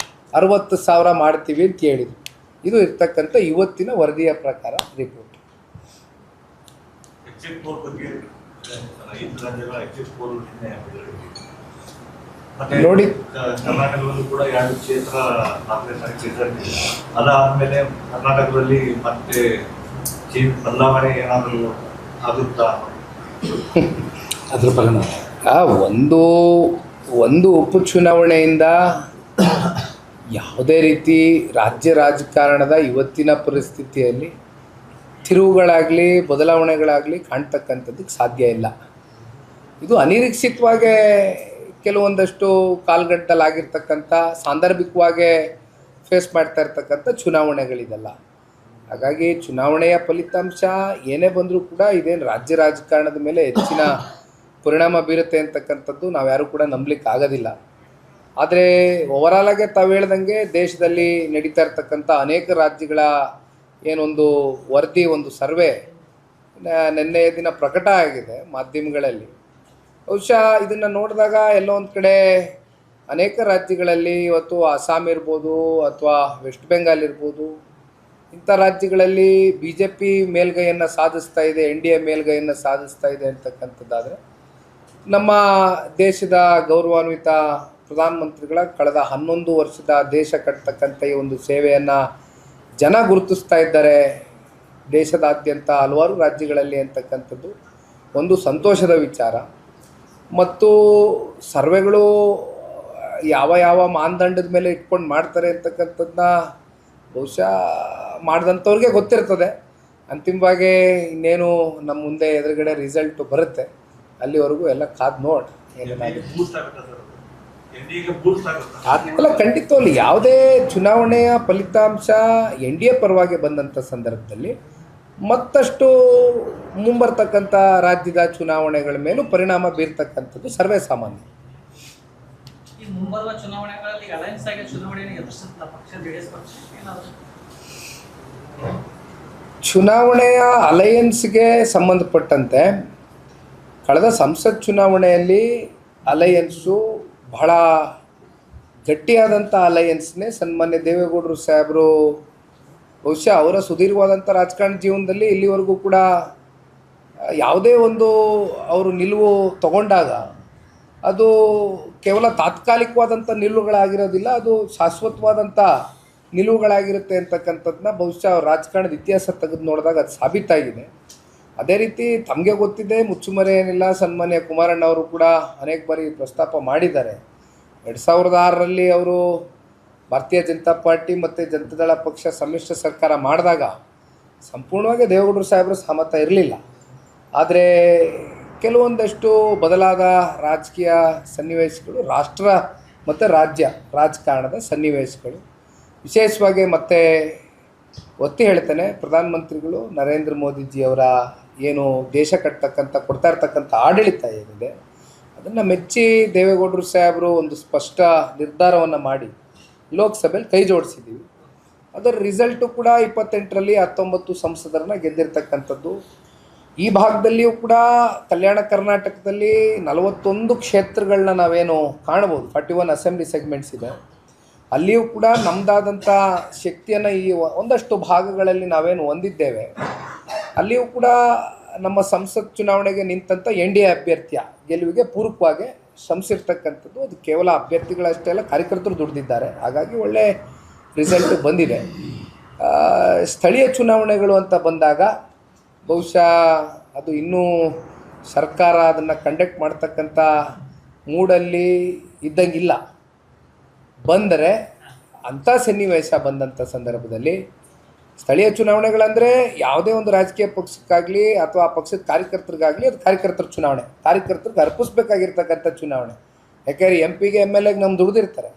60,000 ಮಾಡ್ತೀವಿ ಅಂತ ಹೇಳಿದ್ರು. ಇದು ಇರ್ತಕ್ಕಂಥ ಇವತ್ತಿನ ವರದಿಯ ಪ್ರಕಾರ ರಿಪೋರ್ಟ್. ನೋಡಿ, ಕರ್ನಾಟಕದಲ್ಲೂ ಕೂಡ 2 ಕ್ಷೇತ್ರ ಅದಾದ್ಮೇಲೆ ಕರ್ನಾಟಕದಲ್ಲಿ ಮತ್ತೆ ಬದಲಾವಣೆ ಏನಾದರೂ ಆಗುತ್ತಾ? ಅದ್ರ ಪರಿಣಾಮ ಒಂದು ಉಪಚುನಾವಣೆಯಿಂದ ಯಾವುದೇ ರೀತಿ ರಾಜ್ಯ ರಾಜಕಾರಣದ ಇವತ್ತಿನ ಪರಿಸ್ಥಿತಿಯಲ್ಲಿ ತಿರುವುಗಳಾಗಲಿ ಬದಲಾವಣೆಗಳಾಗಲಿ ಕಾಣ್ತಕ್ಕಂಥದ್ದಕ್ಕೆ ಸಾಧ್ಯ ಇಲ್ಲ. ಇದು ಅನಿರೀಕ್ಷಿತವಾಗೇ ಕೆಲವೊಂದಷ್ಟು ಕಾಲಘಟ್ಟದಲ್ಲಾಗಿರ್ತಕ್ಕಂಥ ಸಾಂದರ್ಭಿಕವಾಗೇ ಫೇಸ್ ಮಾಡ್ತಾ ಇರ್ತಕ್ಕಂಥ ಚುನಾವಣೆಗಳಿದೆಲ್ಲ. ಹಾಗಾಗಿ ಚುನಾವಣೆಯ ಫಲಿತಾಂಶ ಏನೇ ಬಂದರೂ ಕೂಡ ಇದೇನು ರಾಜ್ಯ ರಾಜಕಾರಣದ ಮೇಲೆ ಹೆಚ್ಚಿನ ಪರಿಣಾಮ ಬೀರುತ್ತೆ ಅಂತಕ್ಕಂಥದ್ದು ನಾವ್ಯಾರೂ ಕೂಡ ನಂಬಲಿಕ್ಕೆ ಆಗೋದಿಲ್ಲ. ಆದರೆ ಓವರಾಲಾಗೆ ತಾವು ಹೇಳ್ದಂಗೆ ದೇಶದಲ್ಲಿ ನಡೀತಾ ಇರ್ತಕ್ಕಂಥ ಅನೇಕ ರಾಜ್ಯಗಳ ಏನೊಂದು ವರದಿ, ಒಂದು ಸರ್ವೆ ನಿನ್ನೆಯ ದಿನ ಪ್ರಕಟ ಆಗಿದೆ ಮಾಧ್ಯಮಗಳಲ್ಲಿ. ಬಹುಶಃ ಇದನ್ನು ನೋಡಿದಾಗ ಎಲ್ಲೋ ಒಂದು ಕಡೆ ಅನೇಕ ರಾಜ್ಯಗಳಲ್ಲಿ ಇವತ್ತು ಅಸ್ಸಾಂ ಇರ್ಬೋದು ಅಥವಾ ವೆಸ್ಟ್ ಬೆಂಗಾಲ್ ಇರ್ಬೋದು, ಇಂಥ ರಾಜ್ಯಗಳಲ್ಲಿ BJP ಮೇಲ್ಗೈಯನ್ನು ಸಾಧಿಸ್ತಾ ಇದೆ, NDA ಮೇಲ್ಗೈಯನ್ನು ಸಾಧಿಸ್ತಾ ಇದೆ ಅಂತಕ್ಕಂಥದ್ದಾದರೆ, ನಮ್ಮ ದೇಶದ ಗೌರವಾನ್ವಿತ ಪ್ರಧಾನಮಂತ್ರಿಗಳ ಕಳೆದ 11 ವರ್ಷದ ದೇಶ ಕಟ್ಟತಕ್ಕಂಥ ಈ ಒಂದು ಸೇವೆಯನ್ನು ಜನ ಗುರುತಿಸ್ತಾ ಇದ್ದಾರೆ ದೇಶದಾದ್ಯಂತ ಹಲವಾರು ರಾಜ್ಯಗಳಲ್ಲಿ ಅಂತಕ್ಕಂಥದ್ದು ಒಂದು ಸಂತೋಷದ ವಿಚಾರ. ಮತ್ತು ಸರ್ವೆಗಳು ಯಾವ ಮಾನದಂಡದ ಮೇಲೆ ಇಟ್ಕೊಂಡು ಮಾಡ್ತಾರೆ ಅಂತಕ್ಕಂಥದ್ದನ್ನ ಬಹುಶಃ ಮಾಡಿದಂಥವ್ರಿಗೆ ಗೊತ್ತಿರ್ತದೆ. ಅಂತಿಮವಾಗಿ ಇನ್ನೇನು ನಮ್ಮ ಮುಂದೆ ಎದುರುಗಡೆ ರಿಸಲ್ಟು ಬರುತ್ತೆ, ಅಲ್ಲಿವರೆಗೂ ಎಲ್ಲ ಕಾದು ನೋಡಿ ಅಲ್ಲ. ಖಂಡಿತವಲ್ಲಿ ಯಾವುದೇ ಚುನಾವಣೆಯ ಫಲಿತಾಂಶ NDA ಪರವಾಗಿ ಬಂದಂಥ ಸಂದರ್ಭದಲ್ಲಿ ಮತ್ತಷ್ಟು ಮುಂಬರ್ತಕ್ಕಂಥ ರಾಜ್ಯದ ಚುನಾವಣೆಗಳ ಮೇಲೂ ಪರಿಣಾಮ ಬೀರ್ತಕ್ಕಂಥದ್ದು ಸರ್ವೇ ಸಾಮಾನ್ಯ. ಈ ಮುಂಬರುವ ಚುನಾವಣೆಗಳಲ್ಲಿ ಅಲಯನ್ಸ್ ಆಗಿ ಚುನಾವಣೆಯನ್ನು ಎದುರಿಸುತ್ತಾ ಪಕ್ಷ ಜೆಡಿಎಸ್ ಪಕ್ಷ ಏನಾದರೂ ಚುನಾವಣೆಯ ಅಲಯನ್ಸ್ಗೆ ಸಂಬಂಧಪಟ್ಟಂತೆ ಕಳೆದ ಸಂಸತ್ ಚುನಾವಣೆಯಲ್ಲಿ ಅಲಯನ್ಸು ಬಹಳ ಗಟ್ಟಿಯಾದಂಥ ಅಲಯನ್ಸ್ನೇ ಸನ್ಮಾನ್ಯ ದೇವೇಗೌಡರು ಸಾಹೇಬರು ಬಹುಶಃ ಅವರ ಸುದೀರ್ಘವಾದಂಥ ರಾಜಕಾರಣ ಜೀವನದಲ್ಲಿ ಇಲ್ಲಿವರೆಗೂ ಕೂಡ ಯಾವುದೇ ಒಂದು ಅವರು ನಿಲುವು ತಗೊಂಡಾಗ ಅದು ಕೇವಲ ತಾತ್ಕಾಲಿಕವಾದಂಥ ನಿಲುವುಗಳಾಗಿರೋದಿಲ್ಲ, ಅದು ಶಾಶ್ವತವಾದಂಥ ನಿಲುವುಗಳಾಗಿರುತ್ತೆ ಅಂತಕ್ಕಂಥದ್ದನ್ನ ಬಹುಶಃ ಅವ್ರ ರಾಜಕಾರಣದ ಇತಿಹಾಸ ತೆಗೆದು ನೋಡಿದಾಗ ಅದು ಸಾಬೀತಾಗಿದೆ. ಅದೇ ರೀತಿ ತಮಗೆ ಗೊತ್ತಿದೆ, ಮುಚ್ಚುಮರೆ ಏನಿಲ್ಲ, ಸನ್ಮಾನ್ಯ ಕುಮಾರಣ್ಣ ಅವರು ಕೂಡ ಅನೇಕ ಬಾರಿ ಪ್ರಸ್ತಾಪ ಮಾಡಿದ್ದಾರೆ. 2006ರಲ್ಲಿ ಅವರು ಭಾರತೀಯ ಜನತಾ ಪಾರ್ಟಿ ಮತ್ತು ಜನತಾದಳ ಪಕ್ಷ ಸಮ್ಮಿಶ್ರ ಸರ್ಕಾರ ಮಾಡಿದಾಗ ಸಂಪೂರ್ಣವಾಗಿ ದೇವೇಗೌಡರು ಸಾಹೇಬರು ಸಹಮತ ಇರಲಿಲ್ಲ. ಆದರೆ ಕೆಲವೊಂದಷ್ಟು ಬದಲಾದ ರಾಜಕೀಯ ಸನ್ನಿವೇಶಗಳು, ರಾಷ್ಟ್ರ ಮತ್ತು ರಾಜ್ಯ ರಾಜಕಾರಣದ ಸನ್ನಿವೇಶಗಳು, ವಿಶೇಷವಾಗಿ ಮತ್ತೆ ಒತ್ತಿ ಹೇಳ್ತೇನೆ, ಪ್ರಧಾನಮಂತ್ರಿಗಳು ನರೇಂದ್ರ ಮೋದಿಜಿಯವರ ಏನು ದೇಶ ಕೊಡ್ತಾ ಇರ್ತಕ್ಕಂಥ ಆಡಳಿತ ಏನಿದೆ ಅದನ್ನು ಮೆಚ್ಚಿ ದೇವೇಗೌಡರು ಸಾಹೇಬರು ಒಂದು ಸ್ಪಷ್ಟ ನಿರ್ಧಾರವನ್ನು ಮಾಡಿ ಲೋಕಸಭೆಯಲ್ಲಿ ಕೈ ಜೋಡಿಸಿದ್ದೀವಿ. ಅದರ ರಿಸಲ್ಟು ಕೂಡ 28ರಲ್ಲಿ 19 ಸಂಸದರನ್ನ ಗೆದ್ದಿರ್ತಕ್ಕಂಥದ್ದು. ಈ ಭಾಗದಲ್ಲಿಯೂ ಕೂಡ ಕಲ್ಯಾಣ ಕರ್ನಾಟಕದಲ್ಲಿ 41 ಕ್ಷೇತ್ರಗಳನ್ನ ನಾವೇನು ಕಾಣ್ಬೋದು, 41 ಅಸೆಂಬ್ಲಿ ಸೆಗ್ಮೆಂಟ್ಸ್ ಇದೆ. ಅಲ್ಲಿಯೂ ಕೂಡ ನಮ್ಮದಾದಂಥ ಶಕ್ತಿಯನ್ನು ಈ ಒಂದಷ್ಟು ಭಾಗಗಳಲ್ಲಿ ನಾವೇನು ಹೊಂದಿದ್ದೇವೆ. ಅಲ್ಲಿಯೂ ಕೂಡ ನಮ್ಮ ಸಂಸತ್ ಚುನಾವಣೆಗೆ ನಿಂತಂಥ NDA ಅಭ್ಯರ್ಥಿಯ ಗೆಲುವಿಗೆ ಪೂರಕವಾಗಿ ಶ್ರಮಿಸಿರ್ತಕ್ಕಂಥದ್ದು. ಅದು ಕೇವಲ ಅಭ್ಯರ್ಥಿಗಳಷ್ಟೇ ಅಲ್ಲ, ಕಾರ್ಯಕರ್ತರು ದುಡಿದಿದ್ದಾರೆ. ಹಾಗಾಗಿ ಒಳ್ಳೆ ರಿಸಲ್ಟ್ ಬಂದಿದೆ. ಸ್ಥಳೀಯ ಚುನಾವಣೆಗಳು ಅಂತ ಬಂದಾಗ ಬಹುಶಃ ಅದು ಇನ್ನೂ ಸರ್ಕಾರ ಅದನ್ನು ಕಂಡಕ್ಟ್ ಮಾಡ್ತಕ್ಕಂಥ ಮೂಡಲ್ಲಿ ಇದ್ದಂಗಿಲ್ಲ. ಬಂದರೆ ಅಂಥ ಸನ್ನಿವೇಶ ಬಂದಂಥ ಸಂದರ್ಭದಲ್ಲಿ ಸ್ಥಳೀಯ ಚುನಾವಣೆಗಳಂದರೆ ಯಾವುದೇ ಒಂದು ರಾಜಕೀಯ ಪಕ್ಷಕ್ಕಾಗಲಿ ಅಥವಾ ಆ ಪಕ್ಷದ ಕಾರ್ಯಕರ್ತರಿಗಾಗಲಿ ಅದು ಕಾರ್ಯಕರ್ತರ ಚುನಾವಣೆ, ಕಾರ್ಯಕರ್ತರಿಗೆ ಅರ್ಪಿಸ್ಬೇಕಾಗಿರ್ತಕ್ಕಂಥ ಚುನಾವಣೆ. ಯಾಕೆಂದರೆ MPಗೆ MLAಗೆ ನಮ್ಮ ದುಡಿದಿರ್ತಾರೆ.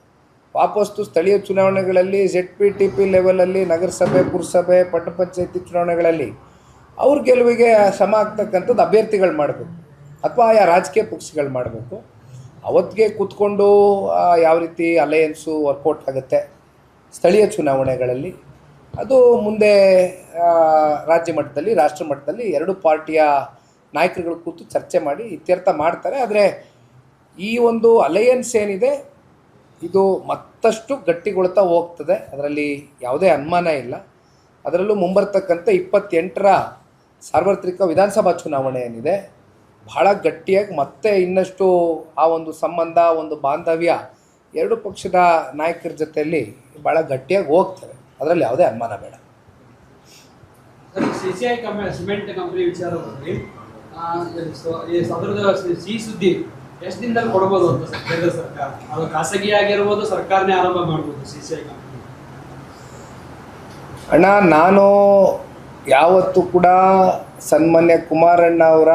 ವಾಪಸ್ಸು ಸ್ಥಳೀಯ ಚುನಾವಣೆಗಳಲ್ಲಿ ZP TP ಲೆವೆಲಲ್ಲಿ ನಗರಸಭೆ, ಪುರಸಭೆ, ಪಟ್ಟಣ ಪಂಚಾಯತಿ ಚುನಾವಣೆಗಳಲ್ಲಿ ಅವ್ರ ಗೆಲುವಿಗೆ ಶ್ರಮ ಆಗ್ತಕ್ಕಂಥದ್ದು ಅಭ್ಯರ್ಥಿಗಳು ಮಾಡಬೇಕು ಅಥವಾ ಆಯಾ ರಾಜಕೀಯ ಪಕ್ಷಗಳು ಮಾಡಬೇಕು. ಅವತ್ತಿಗೆ ಕೂತ್ಕೊಂಡು ಯಾವ ರೀತಿ ಅಲಯನ್ಸು ವರ್ಕೌಟ್ ಆಗುತ್ತೆ ಸ್ಥಳೀಯ ಚುನಾವಣೆಗಳಲ್ಲಿ, ಅದು ಮುಂದೆ ರಾಜ್ಯ ಮಟ್ಟದಲ್ಲಿ, ರಾಷ್ಟ್ರ ಮಟ್ಟದಲ್ಲಿ ಎರಡು ಪಾರ್ಟಿಯ ನಾಯಕರುಗಳು ಕೂತು ಚರ್ಚೆ ಮಾಡಿ ಇತ್ಯರ್ಥ ಮಾಡ್ತಾರೆ. ಆದರೆ ಈ ಒಂದು ಅಲಯನ್ಸ್ ಏನಿದೆ ಇದು ಮತ್ತಷ್ಟು ಗಟ್ಟಿಗೊಳ್ತಾ ಹೋಗ್ತದೆ, ಅದರಲ್ಲಿ ಯಾವುದೇ ಅನುಮಾನ ಇಲ್ಲ. ಅದರಲ್ಲೂ ಮುಂಬರ್ತಕ್ಕಂಥ 28ರ ಸಾರ್ವತ್ರಿಕ ವಿಧಾನಸಭಾ ಚುನಾವಣೆ ಏನಿದೆ ಬಹಳ ಗಟ್ಟಿಯಾಗಿ ಮತ್ತೆ ಇನ್ನಷ್ಟು ಆ ಒಂದು ಸಂಬಂಧ, ಒಂದು ಬಾಂಧವ್ಯ ಎರಡು ಪಕ್ಷದ ನಾಯಕರ ಜೊತೆಯಲ್ಲಿ ಭಾಳ ಗಟ್ಟಿಯಾಗಿ ಹೋಗ್ತವೆ. ಅದರಲ್ಲಿ ಯಾವುದೇ ಅನುಮಾನ ಬೇಡ. CCI ಸಿಮೆಂಟ್ ಕಂಪನಿ ವಿಚಾರವಾಗಿ ಅದರದ ಸಿಹಿ ಸುದ್ದಿ ಎಷ್ಟು ದಿನದಲ್ಲಿ ಕೊಡ್ಬೋದು ಅಂತ ಕೇಂದ್ರ ಸರ್ಕಾರ, ಅದು ಖಾಸಗಿಯಾಗಿರ್ಬೋದು, ಸರ್ಕಾರನೇ ಆರಂಭ ಮಾಡ್ಬೋದು CCI ಕಂಪನಿ? ಅಣ್ಣ, ನಾನು ಯಾವತ್ತೂ ಕೂಡ ಸನ್ಮಾನ್ಯ ಕುಮಾರಣ್ಣ ಅವರ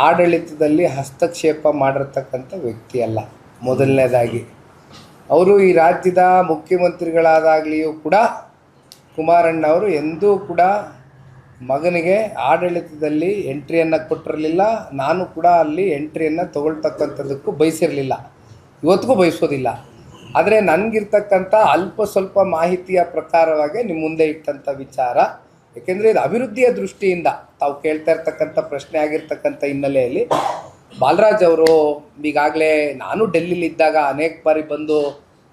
ಆಡಳಿತದಲ್ಲಿ ಹಸ್ತಕ್ಷೇಪ ಮಾಡಿರ್ತಕ್ಕಂಥ ವ್ಯಕ್ತಿ ಅಲ್ಲ. ಮೊದಲನೇದಾಗಿ ಅವರು ಈ ರಾಜ್ಯದ ಮುಖ್ಯಮಂತ್ರಿಗಳಾದಾಗಲಿಯೂ ಕೂಡ ಕುಮಾರಣ್ಣ ಅವರು ಎಂದೂ ಕೂಡ ಮಗನಿಗೆ ಆಡಳಿತದಲ್ಲಿ ಎಂಟ್ರಿಯನ್ನು ಕೊಟ್ಟಿರಲಿಲ್ಲ. ನಾನು ಕೂಡ ಅಲ್ಲಿ ಎಂಟ್ರಿಯನ್ನು ತಗೊಳ್ತಕ್ಕಂಥದ್ದಕ್ಕೂ ಬಯಸಿರಲಿಲ್ಲ, ಇವತ್ತಿಗೂ ಬಯಸೋದಿಲ್ಲ. ಆದರೆ ನನಗಿರ್ತಕ್ಕಂಥ ಅಲ್ಪ ಸ್ವಲ್ಪ ಮಾಹಿತಿಯ ಪ್ರಕಾರವಾಗಿ ನಿಮ್ಮ ಮುಂದೆ ಇಟ್ಟಂಥ ವಿಚಾರ, ಏಕೆಂದರೆ ಇದು ಅಭಿವೃದ್ಧಿಯ ದೃಷ್ಟಿಯಿಂದ ತಾವು ಕೇಳ್ತಾ ಇರ್ತಕ್ಕಂಥ ಪ್ರಶ್ನೆ ಆಗಿರ್ತಕ್ಕಂಥ ಹಿನ್ನೆಲೆಯಲ್ಲಿ ಬಾಲರಾಜ್ ಅವರು ಈಗಾಗಲೇ ನಾನು ಡೆಲ್ಲಿಲಿದ್ದಾಗ ಅನೇಕ ಬಾರಿ ಬಂದು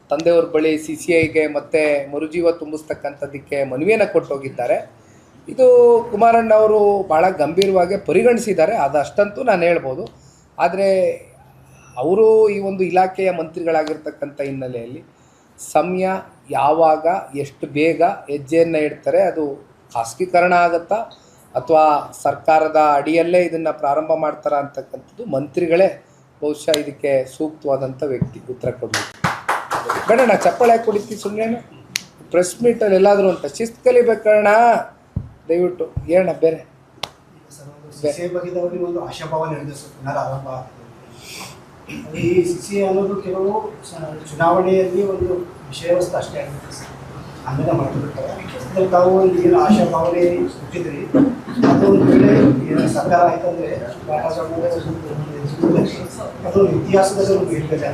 ತಂದೆಯವ್ರ ಬಳಿ CCIಗೆ ಮತ್ತು ಮರುಜೀವ ತುಂಬಿಸ್ತಕ್ಕಂಥದ್ದಕ್ಕೆ ಮನವಿಯನ್ನು ಕೊಟ್ಟೋಗಿದ್ದಾರೆ. ಇದು ಕುಮಾರಣ್ಣ ಅವರು ಭಾಳ ಗಂಭೀರವಾಗಿ ಪರಿಗಣಿಸಿದ್ದಾರೆ, ಅದಷ್ಟಂತೂ ನಾನು ಹೇಳ್ಬೋದು. ಆದರೆ ಅವರು ಈ ಒಂದು ಇಲಾಖೆಯ ಮಂತ್ರಿಗಳಾಗಿರ್ತಕ್ಕಂಥ ಹಿನ್ನೆಲೆಯಲ್ಲಿ ಸಮಯ ಯಾವಾಗ ಎಷ್ಟು ಬೇಗ ಹೆಜ್ಜೆಯನ್ನು ಇಡ್ತಾರೆ, ಅದು ಖಾಸಗೀಕರಣ ಆಗುತ್ತಾ ಅಥವಾ ಸರ್ಕಾರದ ಅಡಿಯಲ್ಲೇ ಇದನ್ನು ಪ್ರಾರಂಭ ಮಾಡ್ತಾರಾ ಅಂತಕ್ಕಂಥದ್ದು ಮಂತ್ರಿಗಳೇ ಬಹುಶಃ ಇದಕ್ಕೆ ಸೂಕ್ತವಾದಂಥ ವ್ಯಕ್ತಿ ಉತ್ತರ ಕೊಡಬೇಕು. ಬೇಡಣ್ಣ, ಚಪ್ಪಾಳೆ ಕುಡಿತಿ ಸುಮ್ಮನೆ ಪ್ರೆಸ್ ಮೀಟಲ್ಲಿ ಎಲ್ಲಾದರೂ ಅಂತ ಶಿಸ್ತು ಕಲಿಬೇಕಣ್ಣ, ದಯವಿಟ್ಟು ಹೇಳಣ್ಣ. ಬೇರೆ ಒಂದು ಆಶಾಭಾವ ಪುನರಾರಂಭ ಆಗ್ತದೆ. ಈ CCI ಅನ್ನೋದು ಕೆಲವು ಚುನಾವಣೆಯಲ್ಲಿ ಒಂದು ವಿಷಯ ವಸ್ತು ಅಷ್ಟೇ ಆಗುತ್ತೆ ಸರ್, ಆಮೇಲೆ ಮಾಡ್ತಿರ್ತಾರೆ. ಅದ್ರಲ್ಲಿ ತಾವು ಒಂದು ಏನು ಆಶಾಭಾವನೆ ಹುಟ್ಟಿದ್ರಿ, ಅದು ಒಂದು ವೇಳೆ ಏನು ಸರ್ಕಾರ ಆಯ್ತಂದರೆ ಅದು ಇತಿಹಾಸದಲ್ಲಿ ಒಂದು ಇರ್ತದೆ,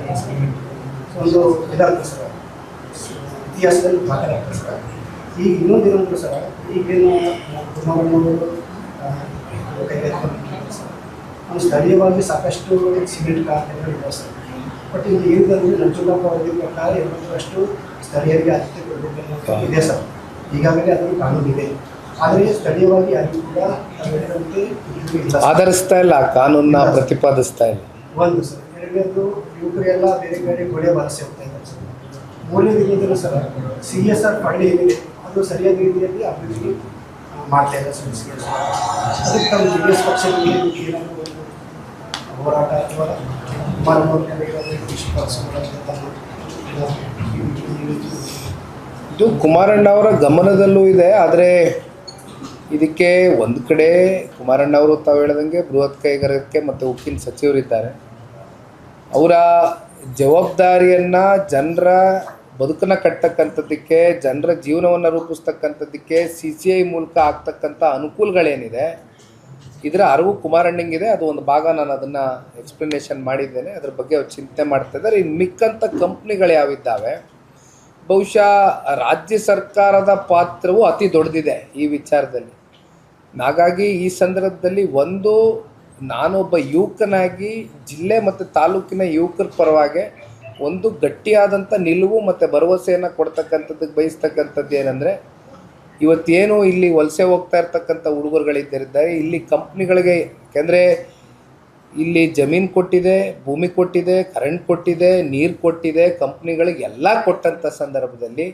ಒಂದು ಇದಾಗ್ತದೆ ಸರ್, ಇತಿಹಾಸದಲ್ಲಿ ದಾಖಲೆ ಆಗ್ತದೆ ಸರ್. ಈಗ ಇನ್ನೊಂದೇನಂದ್ರೆ ಸರ್, ಈಗೇನು ಕುಮಾರಣ್ಣವರು ಕೈಗೆತ್ತಿಕೊಂಡಿದ್ದಾರೆ ಸರ್, ಒಂದು ಸ್ಥಳೀಯವಾಗಿ ಸಾಕಷ್ಟು ಸಿಮೆಂಟ್ ಕಾರ್ಖಾನೆಗಳಿವೆ ಸರ್. ಬಟ್ ಇಲ್ಲಿ ಏನಿದೆ ನಂಜುಂಡಪ್ಪ ವರದಿ ಪ್ರಕಾರ 80ರಷ್ಟು ಸ್ಥಳೀಯರಿಗೆ ಆದ್ಯತೆ ಕೊಡಬೇಕನ್ನೋ ಇದೆ ಸರ್. ಈಗಾಗಲೇ ಅದನ್ನು ಕಾನೂನಿದೆ, ಆದರೆ ಸ್ಥಳೀಯವಾಗಿ ಅಲ್ಲಿ ಕೂಡ ಆಧರಿಸ್ತಾ ಇಲ್ಲ, ಕಾನೂನನ್ನ ಪ್ರತಿಪಾದಿಸ್ತಾ ಇಲ್ಲ. ಒಂದು ಸರ್, ಎರಡನೇದು ಯುವಕರೆಲ್ಲ ಬೇರೆ ಬೇರೆ ಕೊಡೆ ವಲಸೆ ಹೋಗ್ತಾ ಇದ್ದಾರೆ ಸರ್. ಮೂರನೇದು ಸರ್, CSR ಫಂಡ್ ಏನಿದೆ ಅದು ಸರಿಯಾದ ರೀತಿಯಲ್ಲಿ ಅಭಿವೃದ್ಧಿ ಮಾಡ್ತಾ ಇಲ್ಲ ಸರ್ CSR. ಅದಕ್ಕೆ ತಮ್ಮ JDS ಪಕ್ಷದಲ್ಲಿ ಏನಾದರೂ ಒಂದು ಹೋರಾಟ ಅಥವಾ ಇದು ಕುಮಾರಣ್ಣ ಅವರ ಗಮನದಲ್ಲೂ ಇದೆ. ಆದರೆ ಇದಕ್ಕೆ ಒಂದು ಕಡೆ ಕುಮಾರಣ್ಣ ಅವರು ತಾವು ಹೇಳ್ದಂಗೆ ಬೃಹತ್ ಕೈಗಾರಿಕೆ ಮತ್ತು ಉಕ್ಕಿನ ಸಚಿವರಿದ್ದಾರೆ. ಅವರ ಜವಾಬ್ದಾರಿಯನ್ನು ಜನರ ಬದುಕನ್ನು ಕಟ್ತಕ್ಕಂಥದ್ದಕ್ಕೆ, ಜನರ ಜೀವನವನ್ನು ರೂಪಿಸ್ತಕ್ಕಂಥದ್ದಕ್ಕೆ CCI ಮೂಲಕ ಆಗ್ತಕ್ಕಂಥ ಅನುಕೂಲಗಳೇನಿದೆ ಇದರ ಅರಿವು ಕುಮಾರಣ್ಣಂಗಿದೆ. ಅದು ಒಂದು ಭಾಗ, ನಾನು ಅದನ್ನು ಎಕ್ಸ್ಪ್ಲನೇಷನ್ ಮಾಡಿದ್ದೇನೆ. ಅದ್ರ ಬಗ್ಗೆ ಅವ್ರು ಚಿಂತೆ ಮಾಡ್ತಾಯಿದ್ದಾರೆ. ಇನ್ನು ಮಿಕ್ಕಂಥ ಕಂಪ್ನಿಗಳು ಯಾವಿದ್ದಾವೆ, ಬಹುಶಃ ರಾಜ್ಯ ಸರ್ಕಾರದ ಪಾತ್ರವು ಅತಿ ದೊಡ್ಡದಿದೆ ಈ ವಿಚಾರದಲ್ಲಿ. ಹಾಗಾಗಿ ಈ ಸಂದರ್ಭದಲ್ಲಿ ನಾನೊಬ್ಬ ಯುವಕನಾಗಿ ಜಿಲ್ಲೆ ಮತ್ತು ತಾಲೂಕಿನ ಯುವಕರ ಪರವಾಗಿ ಒಂದು ಗಟ್ಟಿಯಾದಂಥ ನಿಲುವು ಮತ್ತು ಭರವಸೆಯನ್ನು ಕೊಡ್ತಕ್ಕಂಥದ್ದಕ್ಕೆ ಬಯಸ್ತಕ್ಕಂಥದ್ದು ಏನಂದರೆ, ಇವತ್ತೇನು ಇಲ್ಲಿ ವಲಸೆ ಹೋಗ್ತಾ ಇರ್ತಕ್ಕಂಥ ಹುಡುಗರುಗಳಿದ್ದಾರೆ, ಇಲ್ಲಿ ಕಂಪ್ನಿಗಳಿಗೆ, ಯಾಕೆಂದರೆ ಇಲ್ಲಿ ಜಮೀನು ಕೊಟ್ಟಿದೆ, ಭೂಮಿ ಕೊಟ್ಟಿದೆ, ಕರೆಂಟ್ ಕೊಟ್ಟಿದೆ, ನೀರು ಕೊಟ್ಟಿದೆ, ಕಂಪ್ನಿಗಳಿಗೆ ಎಲ್ಲ ಕೊಟ್ಟಂಥ ಸಂದರ್ಭದಲ್ಲಿ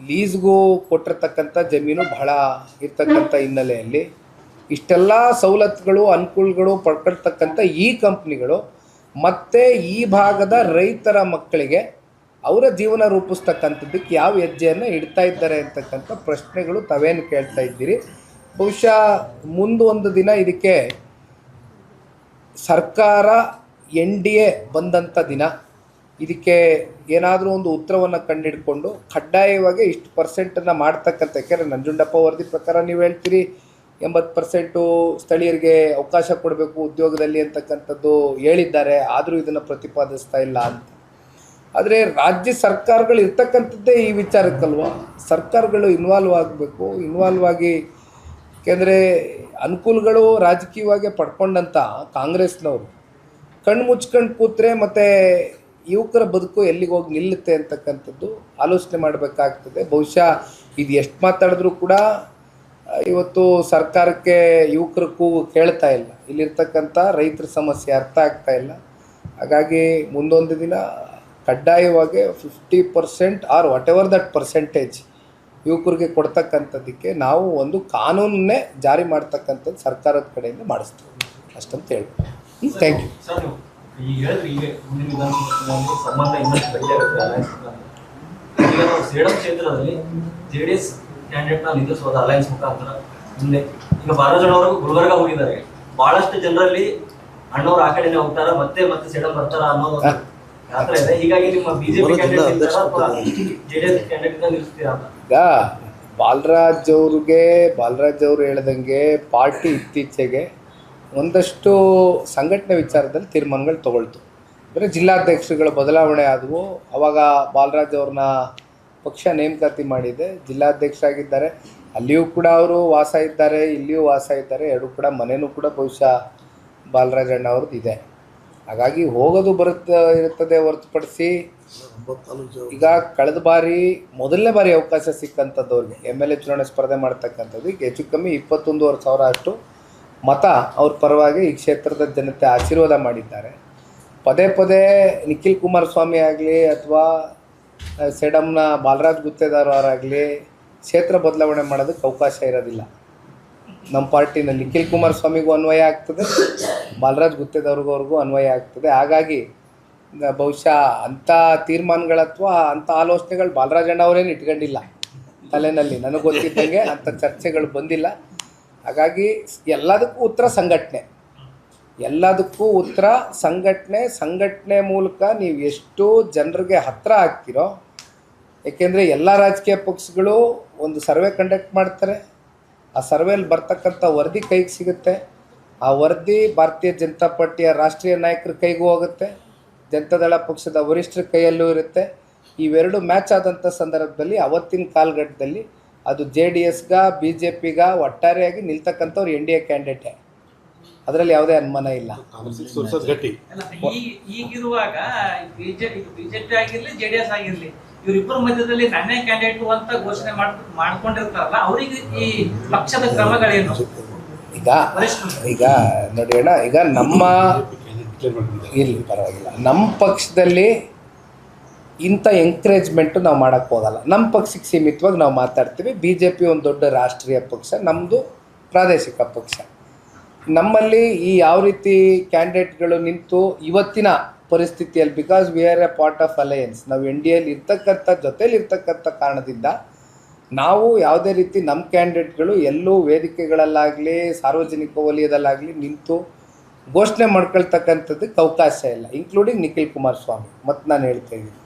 ಲೀಸ್ಗೂ ಕೊಟ್ಟಿರ್ತಕ್ಕಂಥ ಜಮೀನು ಬಹಳ ಇರ್ತಕ್ಕಂಥ ಹಿನ್ನೆಲೆಯಲ್ಲಿ ಇಷ್ಟೆಲ್ಲ ಸವಲತ್ತುಗಳು, ಅನುಕೂಲಗಳು ಪಡ್ಕೊಳ್ತಕ್ಕಂಥ ಈ ಕಂಪ್ನಿಗಳು ಮತ್ತು ಈ ಭಾಗದ ರೈತರ ಮಕ್ಕಳಿಗೆ ಅವರ ಜೀವನ ರೂಪಿಸ್ತಕ್ಕಂಥದ್ದಕ್ಕೆ ಯಾವ ಹೆಜ್ಜೆಯನ್ನು ಇಡ್ತಾ ಇದ್ದಾರೆ ಅಂತಕ್ಕಂಥ ಪ್ರಶ್ನೆಗಳು ತಾವೇನು ಕೇಳ್ತಾ ಇದ್ದೀರಿ. ಬಹುಶಃ ಮುಂದೊಂದು ದಿನ ಇದಕ್ಕೆ ಸರ್ಕಾರ NDA ಬಂದಂಥ ದಿನ ಇದಕ್ಕೆ ಏನಾದರೂ ಒಂದು ಉತ್ತರವನ್ನು ಕಂಡುಹಿಡ್ಕೊಂಡು ಕಡ್ಡಾಯವಾಗಿ ಇಷ್ಟು ಪರ್ಸೆಂಟನ್ನು ಮಾಡ್ತಕ್ಕಂಥ, ಯಾಕೆಂದರೆ ನಂಜುಂಡಪ್ಪ ವರದಿ ಪ್ರಕಾರ ನೀವು ಹೇಳ್ತೀರಿ 80% ಸ್ಥಳೀಯರಿಗೆ ಅವಕಾಶ ಕೊಡಬೇಕು ಉದ್ಯೋಗದಲ್ಲಿ ಅಂತಕ್ಕಂಥದ್ದು ಹೇಳಿದ್ದಾರೆ, ಆದರೂ ಇದನ್ನು ಪ್ರತಿಪಾದಿಸ್ತಾ ಇಲ್ಲ ಅಂತ. ಆದರೆ ರಾಜ್ಯ ಸರ್ಕಾರಗಳು ಇರ್ತಕ್ಕಂಥದ್ದೇ ಈ ವಿಚಾರಕ್ಕಲ್ವ, ಸರ್ಕಾರಗಳು ಇನ್ವಾಲ್ವ್ ಆಗಬೇಕು. ಇನ್ವಾಲ್ವ್ ಆಗಿ, ಯಾಕೆಂದರೆ ಅನುಕೂಲಗಳು ರಾಜಕೀಯವಾಗಿ ಪಡ್ಕೊಂಡಂಥ ಕಾಂಗ್ರೆಸ್ನವರು ಕಣ್ಣು ಮುಚ್ಕೊಂಡು ಕೂತ್ರೆ ಮತ್ತು ಯುವಕರ ಬದುಕು ಎಲ್ಲಿಗೆ ಹೋಗಿ ನಿಲ್ಲುತ್ತೆ ಅಂತಕ್ಕಂಥದ್ದು ಆಲೋಚನೆ ಮಾಡಬೇಕಾಗ್ತದೆ. ಬಹುಶಃ ಇದು ಎಷ್ಟು ಮಾತಾಡಿದ್ರೂ ಕೂಡ ಇವತ್ತು ಸರ್ಕಾರಕ್ಕೆ ಯುವಕರ ಕೂಗು ಕೇಳ್ತಾ ಇಲ್ಲ, ಇಲ್ಲಿರ್ತಕ್ಕಂಥ ರೈತರ ಸಮಸ್ಯೆ ಅರ್ಥ ಆಗ್ತಾ ಇಲ್ಲ. ಹಾಗಾಗಿ ಮುಂದೊಂದು ದಿನ ಕಡ್ಡಾಯವಾಗಿ 50% or whatever that percentage ಯುವಕರಿಗೆ ಕೊಡ್ತಕ್ಕಂಥದ್ದಕ್ಕೆ ನಾವು ಒಂದು ಕಾನೂನನ್ನೇ ಜಾರಿ ಮಾಡ್ತಕ್ಕಂಥದ್ದು ಸರ್ಕಾರದ ಕಡೆಯಿಂದ ಮಾಡಿಸ್ತೀವಿ ಅಷ್ಟಂತ ಹೇಳಿ. Thank you. ಸರ್, ನೀವು ಈಗ ಹೇಳಿದ್ರೆ ಈಗ ಮುಂದಿನ ವಿಧಾನಸಭೆ ಸಂಬಂಧ ಇನ್ನಷ್ಟು ಗಟ್ಟಿಯಾಗುತ್ತೆ ಅಲಯನ್ಸ್ ಈಗ ನಾವು ಸೇಡಂ ಕ್ಷೇತ್ರದಲ್ಲಿ JDS ಕ್ಯಾಂಡಿಡೇಟ್ನ ನಿಲ್ಲಿಸೋದು ಅಲಯನ್ಸ್ ಮುಖಾಂತರ. ಮುಂದೆ ಈಗ ಬಾಲರಾಜ್ ಅವರು ಗುಲ್ಬರ್ಗ ಹೋಗಿದ್ದಾರೆ, ಬಹಳಷ್ಟು ಜನರಲ್ಲಿ ಅಣ್ಣವ್ರು ಆ ಕಡೆನೇ ಹೋಗ್ತಾರ, ಮತ್ತೆ ಸೇಡಂ ಬರ್ತಾರ ಅನ್ನೋದು ಯಾತ್ರ ಇದೆ. ಹೀಗಾಗಿ ನಿಮ್ಮ BJP ಕ್ಯಾಂಡಿಡೇಟ್ ಅಥವಾ JDS ಕ್ಯಾಂಡಿಡೇಟ್ ನಿಲ್ಲಿಸ್ತೀರಾ ಅಂತ? ಈಗ ಬಾಲರಾಜ್ ಅವರು ಹೇಳ್ದಂಗೆ ಪಾರ್ಟಿ ಇತ್ತೀಚೆಗೆ ಒಂದಷ್ಟು ಸಂಘಟನೆ ವಿಚಾರದಲ್ಲಿ ತೀರ್ಮಾನಗಳು ತಗೊಳ್ತು. ಅಂದರೆ ಜಿಲ್ಲಾಧ್ಯಕ್ಷರುಗಳ ಬದಲಾವಣೆ ಆದವು. ಆವಾಗ ಬಾಲರಾಜ್ ಅವ್ರನ್ನ ಪಕ್ಷ ನೇಮಕಾತಿ ಮಾಡಿದೆ, ಜಿಲ್ಲಾಧ್ಯಕ್ಷರಾಗಿದ್ದಾರೆ. ಅಲ್ಲಿಯೂ ಕೂಡ ಅವರು ವಾಸ ಇದ್ದಾರೆ, ಇಲ್ಲಿಯೂ ವಾಸ ಇದ್ದಾರೆ, ಎರಡೂ ಕೂಡ ಮನೆಯೂ ಕೂಡ ಬಹುಶಃ ಬಾಲರಾಜ್ ಅಣ್ಣ ಅವ್ರದ್ದು ಇದೆ. ಹಾಗಾಗಿ ಹೋಗೋದು ಇರುತ್ತದೆ ಹೊರತುಪಡಿಸಿ ಈಗ ಕಳೆದ ಬಾರಿ ಮೊದಲನೇ ಬಾರಿ ಅವಕಾಶ ಸಿಕ್ಕಂಥದ್ದವ್ರಿಗೆ MLA ಚುನಾವಣೆ ಸ್ಪರ್ಧೆ ಮಾಡ್ತಕ್ಕಂಥದ್ದು ಈಗ ಹೆಚ್ಚು ಕಮ್ಮಿ 21,500 ಅಷ್ಟು ಮತ ಅವ್ರ ಪರವಾಗಿ ಈ ಕ್ಷೇತ್ರದ ಜನತೆ ಆಶೀರ್ವಾದ ಮಾಡಿದ್ದಾರೆ. ಪದೇ ಪದೇ ನಿಖಿಲ್ ಕುಮಾರಸ್ವಾಮಿ ಆಗಲಿ ಅಥವಾ ಸೇಡಂನ ಬಾಲರಾಜ್ ಗುತ್ತೇದಾರ್ ಅವರಾಗಲಿ ಕ್ಷೇತ್ರ ಬದಲಾವಣೆ ಮಾಡೋದಕ್ಕೆ ಅವಕಾಶ ಇರೋದಿಲ್ಲ. ನಮ್ಮ ಪಾರ್ಟಿನಲ್ಲಿ ನಿಖಿಲ್ ಕುಮಾರಸ್ವಾಮಿಗೂ ಅನ್ವಯ ಆಗ್ತದೆ, ಬಾಲರಾಜ್ ಗುತ್ತೇದಾರ್ಗೂ ಅನ್ವಯ ಆಗ್ತದೆ. ಹಾಗಾಗಿ ಬಹುಶಃ ಅಂಥ ತೀರ್ಮಾನಗಳು ಅಥವಾ ಅಂಥ ಆಲೋಚನೆಗಳು ಬಾಲರಾಜಣ್ಣ ಅವರೇನು ಇಟ್ಕೊಂಡಿಲ್ಲ ತಲೆಯಲ್ಲಿ, ನನಗೆ ಗೊತ್ತಿದ್ದಂಗೆ ಅಂಥ ಚರ್ಚೆಗಳು ಬಂದಿಲ್ಲ. ಹಾಗಾಗಿ ಎಲ್ಲದಕ್ಕೂ ಉತ್ತರ ಸಂಘಟನೆ ಮೂಲಕ ನೀವು ಎಷ್ಟು ಜನರಿಗೆ ಹತ್ತಿರ ಆಗ್ತಿರೋ. ಏಕೆಂದರೆ ಎಲ್ಲ ರಾಜಕೀಯ ಪಕ್ಷಗಳು ಒಂದು ಸರ್ವೆ ಕಂಡಕ್ಟ್ ಮಾಡ್ತಾರೆ, ಆ ಸರ್ವೆಯಲ್ಲಿ ಬರ್ತಕ್ಕಂಥ ವರದಿ ಕೈಗೆ ಸಿಗುತ್ತೆ, ಆ ವರದಿ ಭಾರತೀಯ ಜನತಾ ಪಾರ್ಟಿಯ ರಾಷ್ಟ್ರೀಯ ನಾಯಕರ ಕೈಗೂ ಹೋಗುತ್ತೆ, ಜನತಾದಳ ಪಕ್ಷದ ವರಿಷ್ಠರ ಕೈಯಲ್ಲೂ ಇರುತ್ತೆ. ಇವೆರಡು ಮ್ಯಾಚ್ ಆದಂಥ ಸಂದರ್ಭದಲ್ಲಿ ಅವತ್ತಿನ ಕಾಲಘಟ್ಟದಲ್ಲಿ ಅದು JDSಗ BJPಗ ಒಟ್ಟಾರೆಯಾಗಿ ನಿಲ್ತಕ್ಕಂಥವ್ರು NDA ಕ್ಯಾಂಡಿಡೇಟೇ, ಅದರಲ್ಲಿ ಯಾವುದೇ ಅನುಮಾನ ಇಲ್ಲ. ಗಟ್ಟಿ ಈಗಿರುವಾಗ ಬಿಜೆಪಿ ಆಗಿರ್ಲಿ JDS ಆಗಿರ್ಲಿ ಇವರಿಬ್ಬರ ಮಧ್ಯದಲ್ಲಿ ನಾನೇ ಕ್ಯಾಂಡಿಡೇಟ್ ಅಂತ ಘೋಷಣೆ ಮಾಡ್ಕೊಂಡಿರ್ತಾರಲ್ಲ, ಅವರಿಗೆ ಈ ಪಕ್ಷದ ಕ್ರಮಗಳೇನು? ಈಗ ನೋಡಿ ಅಣ್ಣ, ಈಗ ಇಲ್ಲಿ ಪರವಾಗಿಲ್ಲ, ನಮ್ಮ ಪಕ್ಷದಲ್ಲಿ ಇಂಥ ಎಂಕರೇಜ್ಮೆಂಟು ನಾವು ಮಾಡೋಕ್ಕೆ ಹೋಗಲ್ಲ. ನಮ್ಮ ಪಕ್ಷಕ್ಕೆ ಸೀಮಿತವಾಗಿ ನಾವು ಮಾತಾಡ್ತೀವಿ. BJP ಒಂದು ದೊಡ್ಡ ರಾಷ್ಟ್ರೀಯ ಪಕ್ಷ, ನಮ್ಮದು ಪ್ರಾದೇಶಿಕ ಪಕ್ಷ. ನಮ್ಮಲ್ಲಿ ಈ ಯಾವ ರೀತಿ ಕ್ಯಾಂಡಿಡೇಟ್ಗಳು ನಿಂತು ಇವತ್ತಿನ ಪರಿಸ್ಥಿತಿಯಲ್ಲಿ, because we are A part of alliance, ನಾವು NDAಯಲ್ಲಿ ಜೊತೆಲಿರ್ತಕ್ಕಂಥ ಕಾರಣದಿಂದ ನಾವು ಯಾವುದೇ ರೀತಿ ನಮ್ಮ ಕ್ಯಾಂಡಿಡೇಟ್ಗಳು ಎಲ್ಲೂ ವೇದಿಕೆಗಳಲ್ಲಾಗಲಿ ಸಾರ್ವಜನಿಕ ವಲಯದಲ್ಲಾಗಲಿ ನಿಂತು ಘೋಷಣೆ ಮಾಡ್ಕೊಳ್ತಕ್ಕಂಥದ್ದಕ್ಕೆ ಅವಕಾಶ ಇಲ್ಲ, ಇನ್ಕ್ಲೂಡಿಂಗ್ ನಿಖಿಲ್ ಕುಮಾರಸ್ವಾಮಿ. ಮತ್ತು ನಾನು ಹೇಳ್ತಾ ಇದ್ದೀನಿ